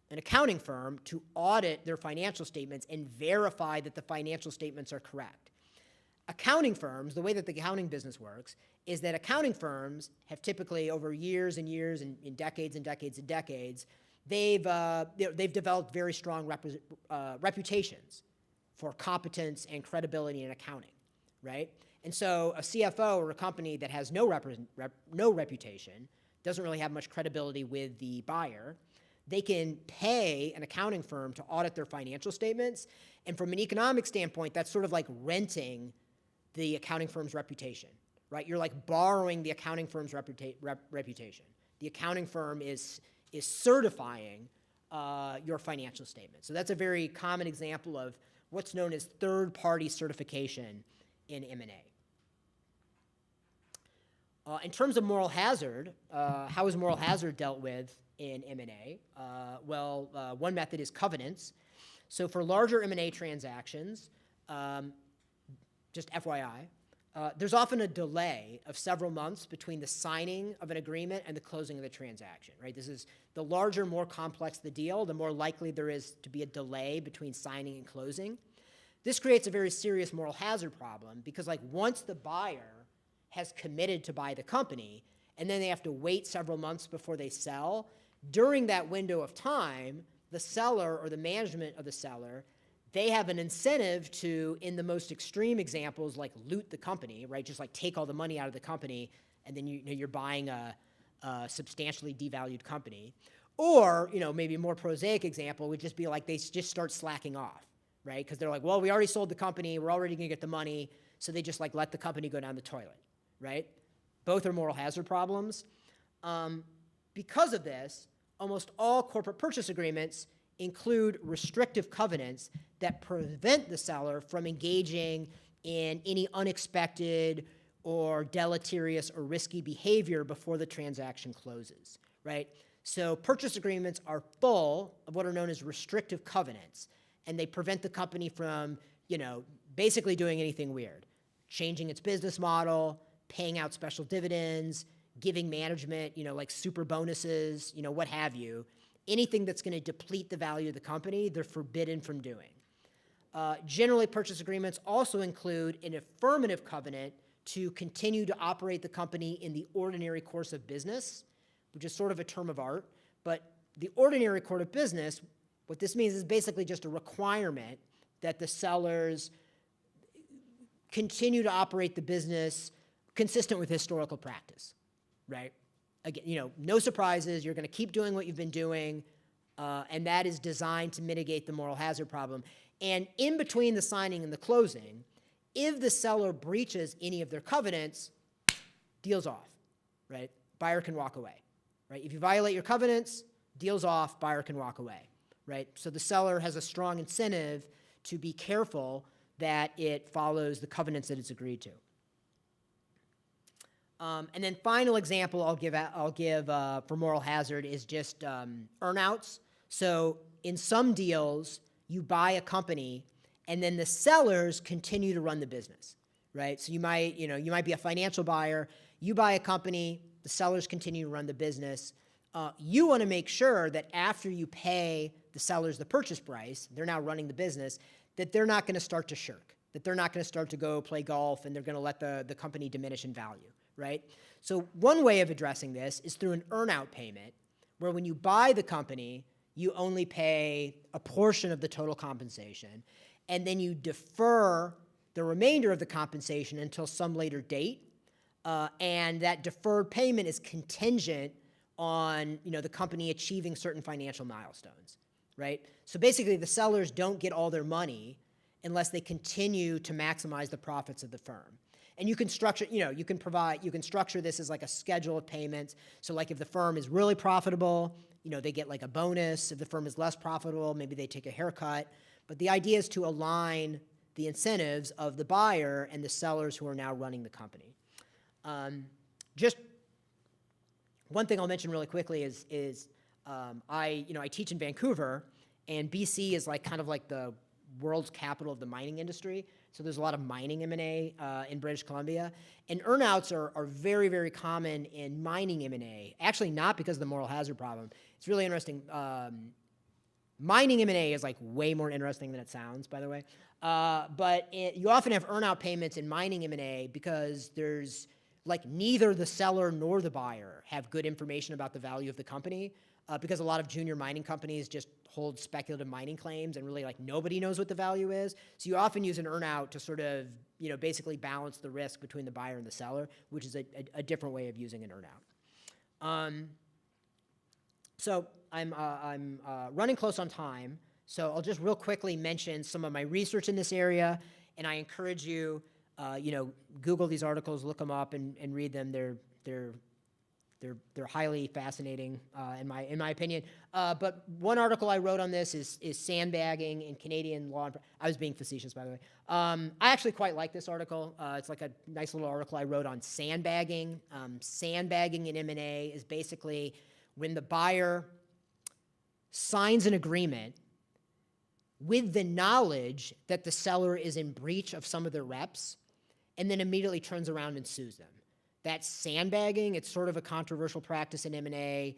C: an accounting firm to audit their financial statements and verify that the financial statements are correct. Accounting firms, the way that the accounting business works, is that accounting firms have typically, over years and years and decades and decades and decades, they've developed very strong reputations for competence and credibility in accounting, right? And so a CFO or a company that has no reputation, doesn't really have much credibility with the buyer, they can pay an accounting firm to audit their financial statements. And from an economic standpoint, that's sort of like renting the accounting firm's reputation, right? You're like borrowing the accounting firm's reputation. The accounting firm is certifying your financial statement. So that's a very common example of what's known as third-party certification in M&A. In terms of moral hazard, how is moral hazard dealt with in M&A? One method is covenants. So for larger M&A transactions, just FYI, there's often a delay of several months between the signing of an agreement and the closing of the transaction, right? This is the larger, more complex the deal, the more likely there is to be a delay between signing and closing. This creates a very serious moral hazard problem because, like, once the buyer has committed to buy the company and then they have to wait several months before they sell, during that window of time, the seller or the management of the seller, they have an incentive to, in the most extreme examples, like loot the company, right? Just like take all the money out of the company, and then you're buying a substantially devalued company. Or, maybe a more prosaic example would just be like they just start slacking off, right? Because they're like, well, we already sold the company, we're already gonna get the money, so they just like let the company go down the toilet, right? Both are moral hazard problems. Because of this, almost all corporate purchase agreements include restrictive covenants that prevent the seller from engaging in any unexpected or deleterious or risky behavior before the transaction closes, right? So purchase agreements are full of what are known as restrictive covenants, and they prevent the company from, basically doing anything weird, changing its business model, paying out special dividends, giving management, like super bonuses, what have you. Anything that's going to deplete the value of the company, they're forbidden from doing. Generally, purchase agreements also include an affirmative covenant to continue to operate the company in the ordinary course of business, which is sort of a term of art. But the ordinary course of business, what this means is basically just a requirement that the sellers continue to operate the business consistent with historical practice, right? Again, no surprises. You're going to keep doing what you've been doing, and that is designed to mitigate the moral hazard problem. And in between the signing and the closing, if the seller breaches any of their covenants, deal's off, right? Buyer can walk away, right? If you violate your covenants, deal's off, buyer can walk away, right? So the seller has a strong incentive to be careful that it follows the covenants that it's agreed to. And then final example I'll give for moral hazard is just earnouts. So in some deals, you buy a company and then the sellers continue to run the business, right? So you might be a financial buyer, you buy a company, the sellers continue to run the business. You want to make sure that after you pay the sellers the purchase price, they're now running the business, that they're not going to start to shirk, that they're not going to start to go play golf and they're going to let the company diminish in value, right? So one way of addressing this is through an earnout payment, where when you buy the company, you only pay a portion of the total compensation, and then you defer the remainder of the compensation until some later date, and that deferred payment is contingent on the company achieving certain financial milestones, right? So basically, the sellers don't get all their money unless they continue to maximize the profits of the firm. And you can structure, you can structure this as like a schedule of payments. So like if the firm is really profitable, they get like a bonus. If the firm is less profitable, maybe they take a haircut. But the idea is to align the incentives of the buyer and the sellers who are now running the company. Just one thing I'll mention really quickly is I teach in Vancouver, and BC is like kind of like the world's capital of the mining industry. So there's a lot of mining M&A in British Columbia. And earnouts are very, very common in mining M&A. Actually, not because of the moral hazard problem. It's really interesting. Mining M&A is like way more interesting than it sounds, by the way. But you often have earnout payments in mining M&A because there's like neither the seller nor the buyer have good information about the value of the company, because a lot of junior mining companies just hold speculative mining claims and really like nobody knows what the value is. So you often use an earnout to sort of, basically balance the risk between the buyer and the seller, which is a different way of using an earnout. So I'm running close on time, so I'll just real quickly mention some of my research in this area, and I encourage you Google these articles, look them up, and read them. They're highly fascinating, in my opinion. But one article I wrote on this is sandbagging in Canadian law. I was being facetious, by the way. I actually quite like this article. It's like a nice little article I wrote on sandbagging. Sandbagging in M&A is basically when the buyer signs an agreement with the knowledge that the seller is in breach of some of their reps, and then immediately turns around and sues them. That's sandbagging. It's sort of a controversial practice in M&A.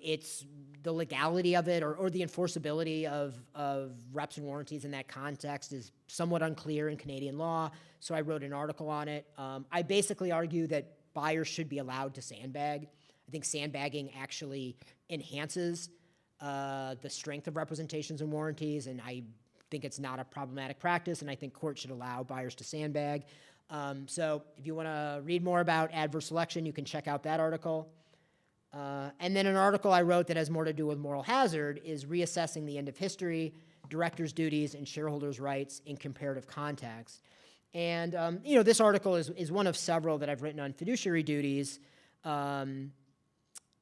C: It's the legality of it or the enforceability of reps and warranties in that context is somewhat unclear in Canadian law, so I wrote an article on it. I basically argue that buyers should be allowed to sandbag. I think sandbagging actually enhances the strength of representations and warranties, and I think it's not a problematic practice, and I think courts should allow buyers to sandbag. So if you want to read more about adverse selection, you can check out that article. And then an article I wrote that has more to do with moral hazard is reassessing the end of history, directors' duties, and shareholders' rights in comparative context. And this article is one of several that I've written on fiduciary duties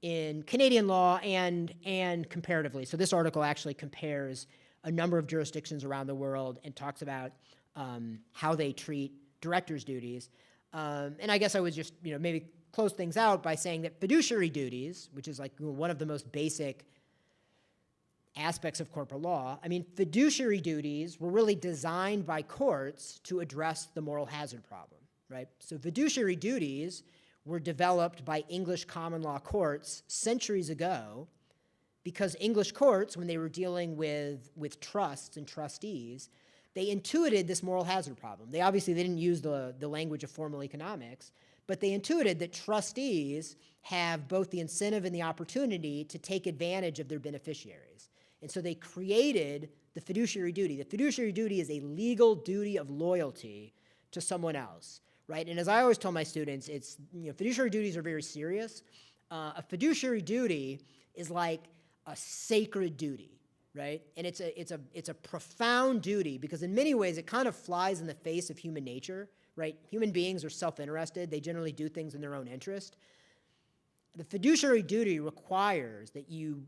C: in Canadian law and comparatively. So this article actually compares a number of jurisdictions around the world and talks about how they treat directors' duties. And I guess I would just maybe close things out by saying that fiduciary duties, which is like one of the most basic aspects of corporate law, I mean, fiduciary duties were really designed by courts to address the moral hazard problem, right? So fiduciary duties were developed by English common law courts centuries ago because English courts, when they were dealing with trusts and trustees, they intuited this moral hazard problem. They didn't use the language of formal economics, but they intuited that trustees have both the incentive and the opportunity to take advantage of their beneficiaries. And so they created the fiduciary duty. The fiduciary duty is a legal duty of loyalty to someone else, right? And as I always tell my students, fiduciary duties are very serious. A fiduciary duty is like a sacred duty, right? And it's a profound duty because in many ways it kind of flies in the face of human nature, right? Human beings are self-interested. They generally do things in their own interest. The fiduciary duty requires that you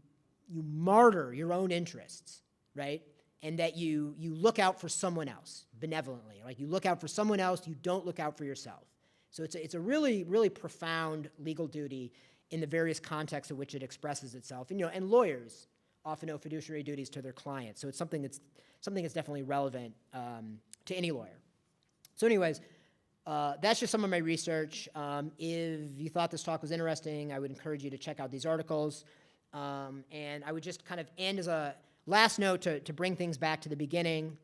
C: martyr your own interests, right? And that you look out for someone else benevolently. Like you look out for someone else, you don't look out for yourself. So it's a really, really profound legal duty in the various contexts in which it expresses itself. And lawyers often owe fiduciary duties to their clients. So it's something that's definitely relevant to any lawyer. So anyways, that's just some of my research. If you thought this talk was interesting, I would encourage you to check out these articles. And I would just kind of end as a last note to bring things back to the beginning.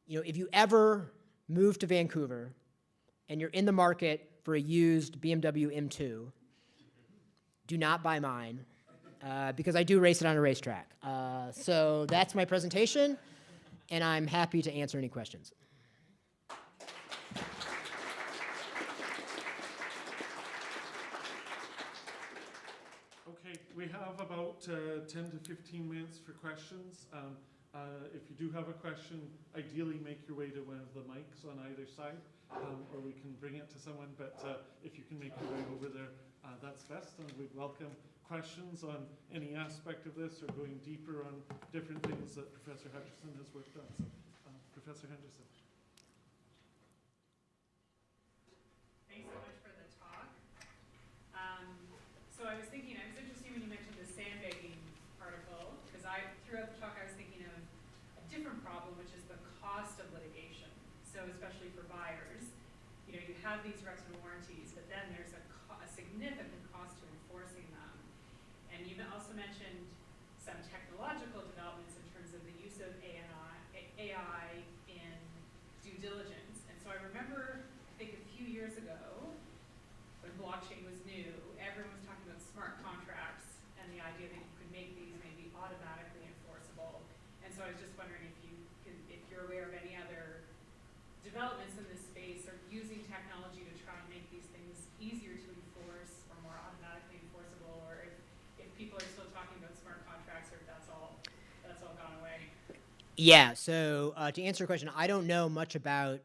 C: If you ever move to Vancouver and you're in the market for a used BMW M2, do not buy mine because I do race it on a racetrack. So that's my presentation, and I'm happy to answer any questions.
B: Okay, we have about 10 to 15 minutes for questions. If you do have a question, ideally make your way to one of the mics on either side, or we can bring it to someone, but if you can make your way over there, that's best, and we'd welcome questions on any aspect of this or going deeper on different things that Professor Hutchison has worked on. So, Professor Henderson.
E: Thanks so much for the talk. So I was interested when you mentioned the sandbagging article, because throughout the talk I was thinking of a different problem, which is the cost of litigation. So especially for buyers, you have these reps and warranties, but then there's a significant cost to enforcing them. And you also mentioned some technological developments in terms of the use of AI in due diligence. And so I remember, I think a few years ago, when blockchain was new, everyone was talking about smart contracts and the idea that you could make these maybe automatically enforceable. And so I was just wondering if you're aware of any other developments in this space or using technology to try and make these things easier to enforce or more automatically enforceable, or if people are still talking about smart contracts or if that's all gone away.
C: Yeah, so to answer your question, I don't know much about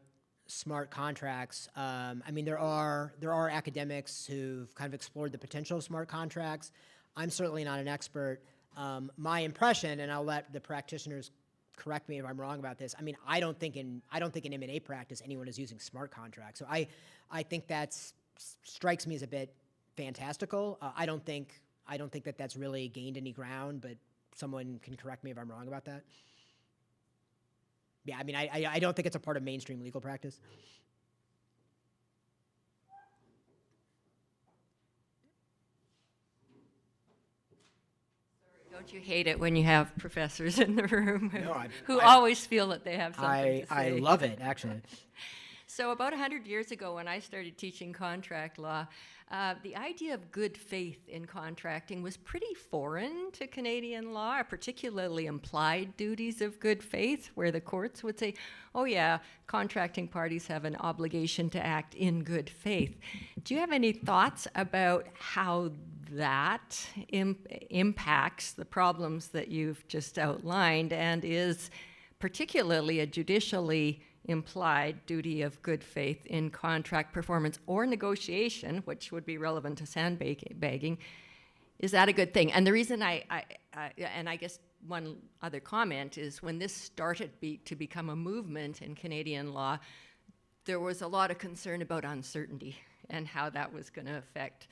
C: smart contracts. I mean, there are academics who've kind of explored the potential of smart contracts. I'm certainly not an expert. My impression, and I'll let the practitioners correct me if I'm wrong about this. I mean, I don't think in M&A practice anyone is using smart contracts. So I think strikes me as a bit fantastical. I don't think that that's really gained any ground, but someone can correct me if I'm wrong about that. Yeah, I mean, I don't think it's a part of mainstream legal practice.
F: Don't you hate it when you have professors in the room who
C: I-
F: always feel that they have something to say?
C: I love it, actually.
F: So about 100 years ago, when I started teaching contract law, the idea of good faith in contracting was pretty foreign to Canadian law, particularly implied duties of good faith, where the courts would say, oh yeah, contracting parties have an obligation to act in good faith. Do you have any thoughts about how that impacts the problems that you've just outlined, and is particularly a judicially implied duty of good faith in contract performance or negotiation, which would be relevant to sandbagging, is that a good thing? And the reason and I guess one other comment is when this started to become a movement in Canadian law, there was a lot of concern about uncertainty and how that was going to affect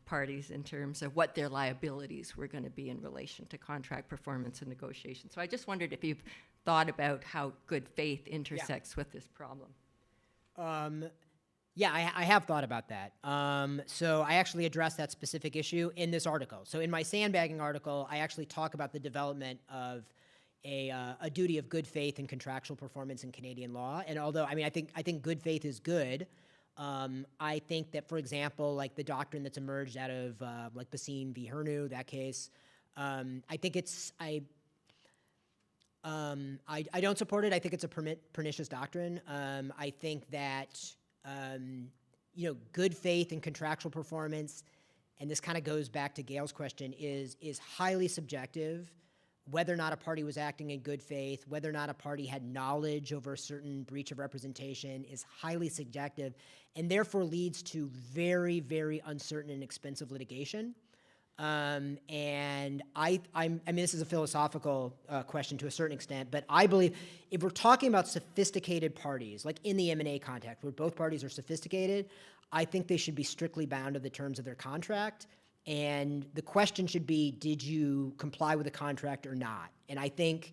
F: parties in terms of what their liabilities were going to be in relation to contract performance and negotiation. So I just wondered if you've thought about how good faith intersects with this problem.
C: Yeah, I have thought about that. So I actually addressed that specific issue in this article. So in my sandbagging article, I actually talk about the development of a duty of good faith and contractual performance in Canadian law. And although, I mean, I think good faith is good, I think that, for example, like the doctrine that's emerged out of like Basine v. Hernu, that case, I think I don't support it. I think it's a pernicious doctrine. I think that good faith and contractual performance, and this kind of goes back to Gail's question, is highly subjective. Whether or not a party was acting in good faith, whether or not a party had knowledge over a certain breach of representation is highly subjective, and therefore leads to very, very uncertain and expensive litigation. And I mean, this is a philosophical question to a certain extent, but I believe if we're talking about sophisticated parties, like in the M&A context, where both parties are sophisticated, I think they should be strictly bound to the terms of their contract. And the question should be, did you comply with the contract or not? And I think,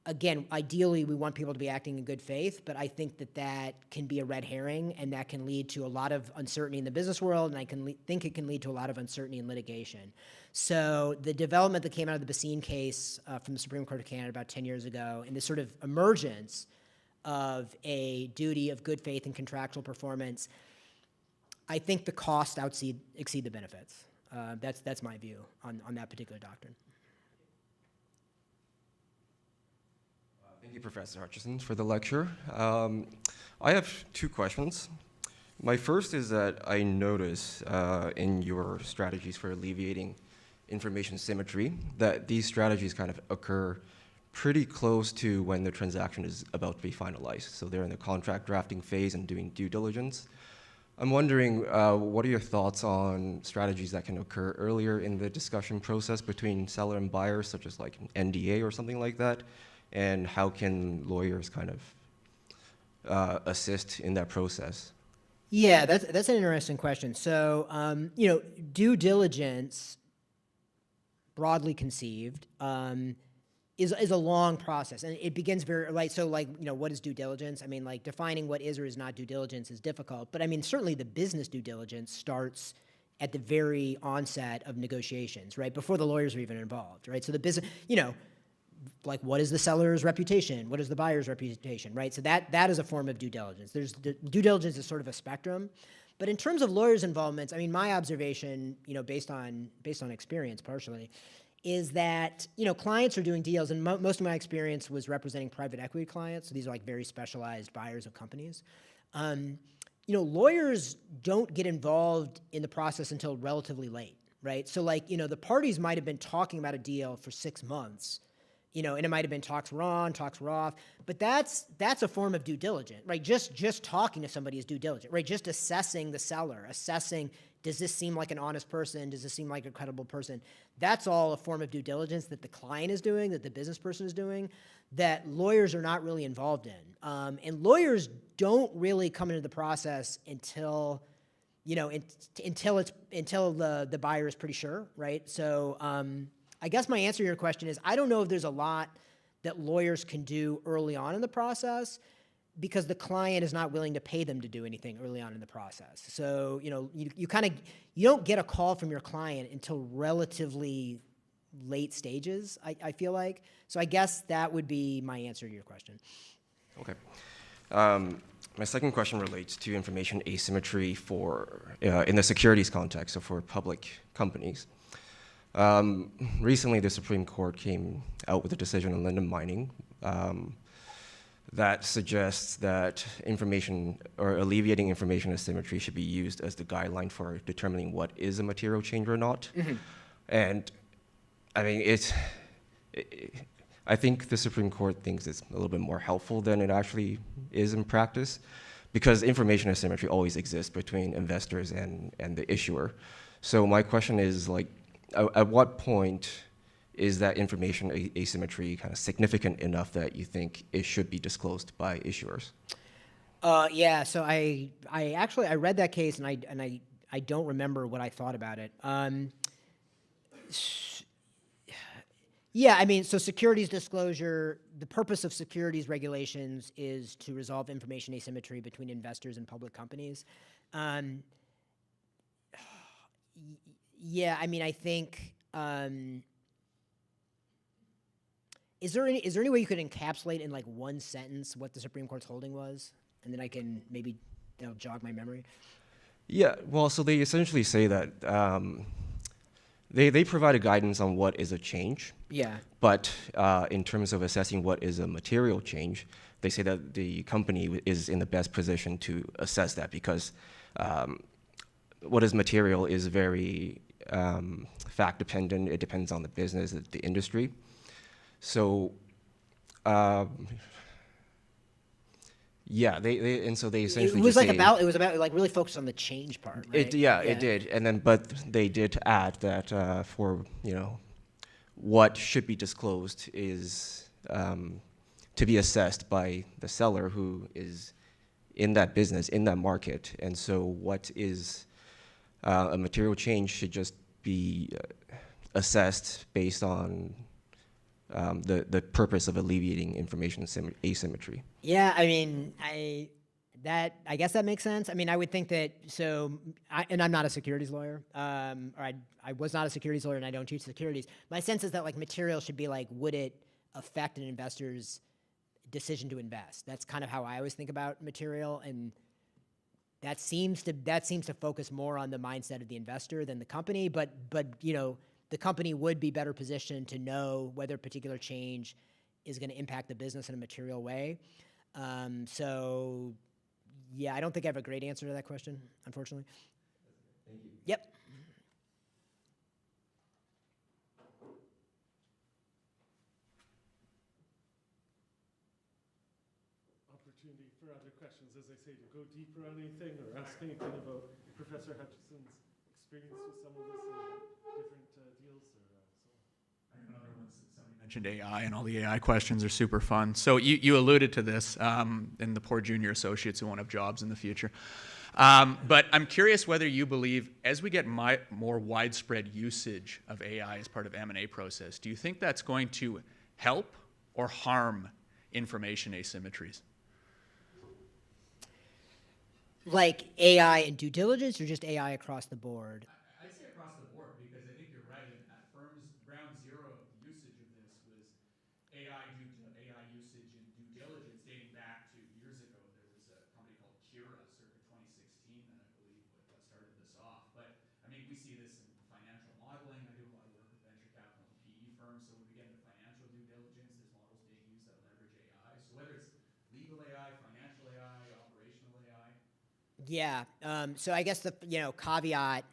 C: again, ideally we want people to be acting in good faith, but I think that can be a red herring, and that can lead to a lot of uncertainty in the business world, and I think it can lead to a lot of uncertainty in litigation. So the development that came out of the Basine case from the Supreme Court of Canada about 10 years ago, and this sort of emergence of a duty of good faith and contractual performance, I think the costs exceed the benefits. That's my view on that particular doctrine.
D: Thank you, Professor Hutchison, for the lecture. I have two questions. My first is that I notice in your strategies for alleviating information symmetry that these strategies kind of occur pretty close to when the transaction is about to be finalized. So they're in the contract drafting phase and doing due diligence. I'm wondering, what are your thoughts on strategies that can occur earlier in the discussion process between seller and buyer, such as like an NDA or something like that? And how can lawyers kind of assist in that process?
C: Yeah, that's an interesting question. So, due diligence, broadly conceived, is a long process, and it begins what is due diligence? I mean, like defining what is or is not due diligence is difficult, but I mean, certainly the business due diligence starts at the very onset of negotiations, right? Before the lawyers are even involved, right? So the business, like what is the seller's reputation? What is the buyer's reputation, right? So that is a form of due diligence. Due diligence is sort of a spectrum. But in terms of lawyers' involvements, I mean, my observation, based on experience partially, is that, clients are doing deals, and most of my experience was representing private equity clients, so these are like very specialized buyers of companies. Lawyers don't get involved in the process until relatively late, right? So the parties might have been talking about a deal for 6 months, and it might have been talks were on, talks were off, but that's a form of due diligence, right? Just talking to somebody is due diligence, right? Just assessing the seller, assessing, does this seem like an honest person? Does this seem like a credible person? That's all a form of due diligence that the client is doing, that the business person is doing, that lawyers are not really involved in. And lawyers don't really come into the process until the buyer is pretty sure, right? So I guess my answer to your question is I don't know if there's a lot that lawyers can do early on in the process because the client is not willing to pay them to do anything early on in the process. So, you don't get a call from your client until relatively late stages, I feel like. So I guess that would be my answer to your question.
D: Okay. My second question relates to information asymmetry in the securities context, so for public companies. Recently, the Supreme Court came out with a decision on Linden Mining that suggests that information or alleviating information asymmetry should be used as the guideline for determining what is a material change or not. Mm-hmm. And I mean, I think the Supreme Court thinks it's a little bit more helpful than it actually is in practice, because information asymmetry always exists between investors and the issuer. So my question is, like, at what point is that information asymmetry kind of significant enough that you think it should be disclosed by issuers?
C: Yeah. So I read that case and I don't remember what I thought about it. Yeah, I mean, so securities disclosure, the purpose of securities regulations is to resolve information asymmetry between investors and public companies. Yeah, I mean, I think, is there any way you could encapsulate in like one sentence what the Supreme Court's holding was? And then I can maybe jog my memory.
D: Yeah, well, so they essentially say that they provide a guidance on what is a change.
C: Yeah.
D: But in terms of assessing what is a material change, they say that the company is in the best position to assess that, because what is material is very fact dependent. It depends on the business, the industry. So yeah, they essentially
C: it was
D: just
C: like
D: say,
C: it was about like really focused on the change part, right?
D: It did, and then but they did add that for what should be disclosed is to be assessed by the seller who is in that business, in that market, and so what is a material change should just be assessed based on the purpose of alleviating information asymmetry.
C: Yeah, I mean, I guess that makes sense. I mean, I would think that, and I'm not a securities lawyer, or I was not a securities lawyer and I don't teach securities. My sense is that like material should be like, would it affect an investor's decision to invest? That's kind of how I always think about material, and that seems to focus more on the mindset of the investor than the company, but the company would be better positioned to know whether a particular change is going to impact the business in a material way. So, yeah, I don't think I have a great answer to that question, unfortunately.
D: Thank you.
C: Yep.
B: Opportunity for other questions, as I say, to go deeper on anything or ask anything about Professor Hutchison's experience with some of this in different deals or so.
G: I have another one since somebody mentioned AI, and all the AI questions are super fun. So you alluded to this in the poor junior associates who won't have jobs in the future. But I'm curious whether you believe, as we get more widespread usage of AI as part of M&A process, do you think that's going to help or harm information asymmetries?
C: Like AI and due diligence, or just AI across the board?
G: I'd say across the board, because I think you're right. At firms, ground zero of the usage of this was AI usage and due diligence dating back to years ago. There was a company called Kira circa 2016 that I believe started this off. But I mean, we see this in financial modeling. I do a lot of work with venture capital and PE firms. So when we get into financial due diligence, there's models being used that leverage AI. So whether it's legal AI, financial AI, operational AI.
C: Yeah. So I guess the caveat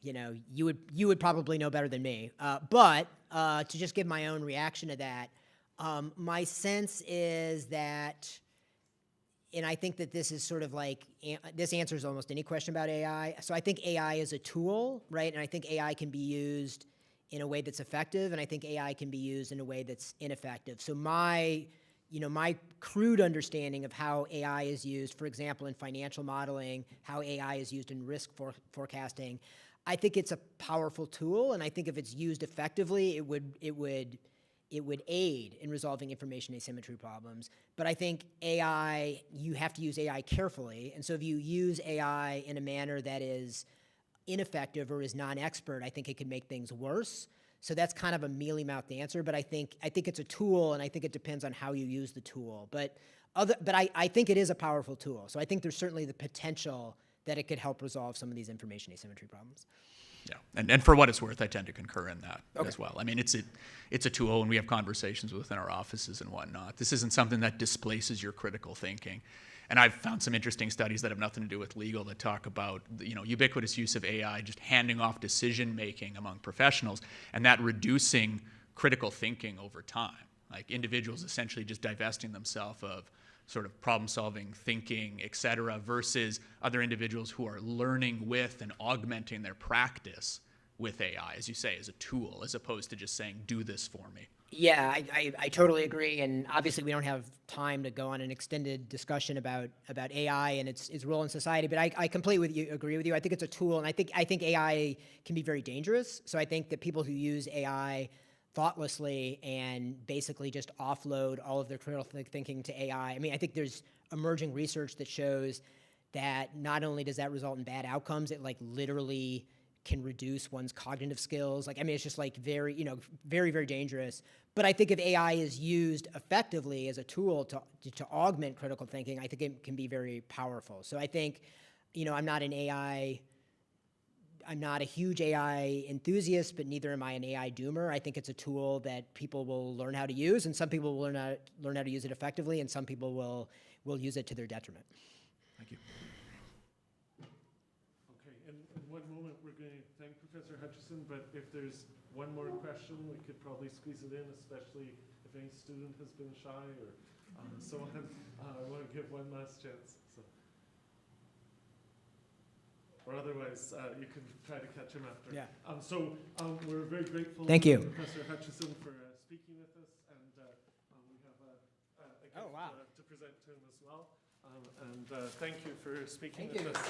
C: you would probably know better than me. But to just give my own reaction to that, my sense is that, and I think that this is sort of like, this answers almost any question about AI. So I think AI is a tool, right? And I think AI can be used in a way that's effective, and I think AI can be used in a way that's ineffective. So my crude understanding of how AI is used, for example, in financial modeling, how AI is used in risk forecasting, I think it's a powerful tool, and I think if it's used effectively, it would aid in resolving information asymmetry problems. But I think AI, you have to use AI carefully. And so if you use AI in a manner that is ineffective or is non-expert, I think it can make things worse. So that's kind of a mealy-mouthed answer, but I think it's a tool, and I think it depends on how you use the tool. But I think it is a powerful tool. So I think there's certainly the potential that it could help resolve some of these information asymmetry problems.
H: Yeah, and for what it's worth, I tend to concur in that
C: Okay.
H: as well. I mean, it's a tool, and we have conversations within our offices and whatnot. This isn't something that displaces your critical thinking. And I've found some interesting studies that have nothing to do with legal that talk about, ubiquitous use of AI, just handing off decision-making among professionals, and that reducing critical thinking over time. Like individuals essentially just divesting themselves of sort of problem-solving, thinking, et cetera, versus other individuals who are learning with and augmenting their practice with AI, as you say, as a tool, as opposed to just saying, do this for me.
C: Yeah, I totally agree, and obviously we don't have time to go on an extended discussion about AI and its role in society, but I completely agree with you. I think it's a tool, and I think AI can be very dangerous. So I think that people who use AI thoughtlessly and basically just offload all of their critical thinking to AI. I mean, I think there's emerging research that shows that not only does that result in bad outcomes, it like literally can reduce one's cognitive skills. Like, I mean, it's just like very, very, very dangerous. But I think if AI is used effectively as a tool to augment critical thinking, I think it can be very powerful. So I think, I'm not a huge AI enthusiast, but neither am I an AI doomer. I think it's a tool that people will learn how to use, and some people will learn how to use it effectively, and some people will use it to their detriment.
H: Thank you.
B: Okay, in one moment we're going to thank Professor Hutchison, but if there's one more question, we could probably squeeze it in, especially if any student has been shy or so on. I want to give one last chance. So. Or otherwise, you can try to catch him after.
C: Yeah.
B: We're very grateful
C: Thank you.
B: to Professor Hutchison for speaking with us, and we have a gift to present to him as well. Thank you for speaking with us.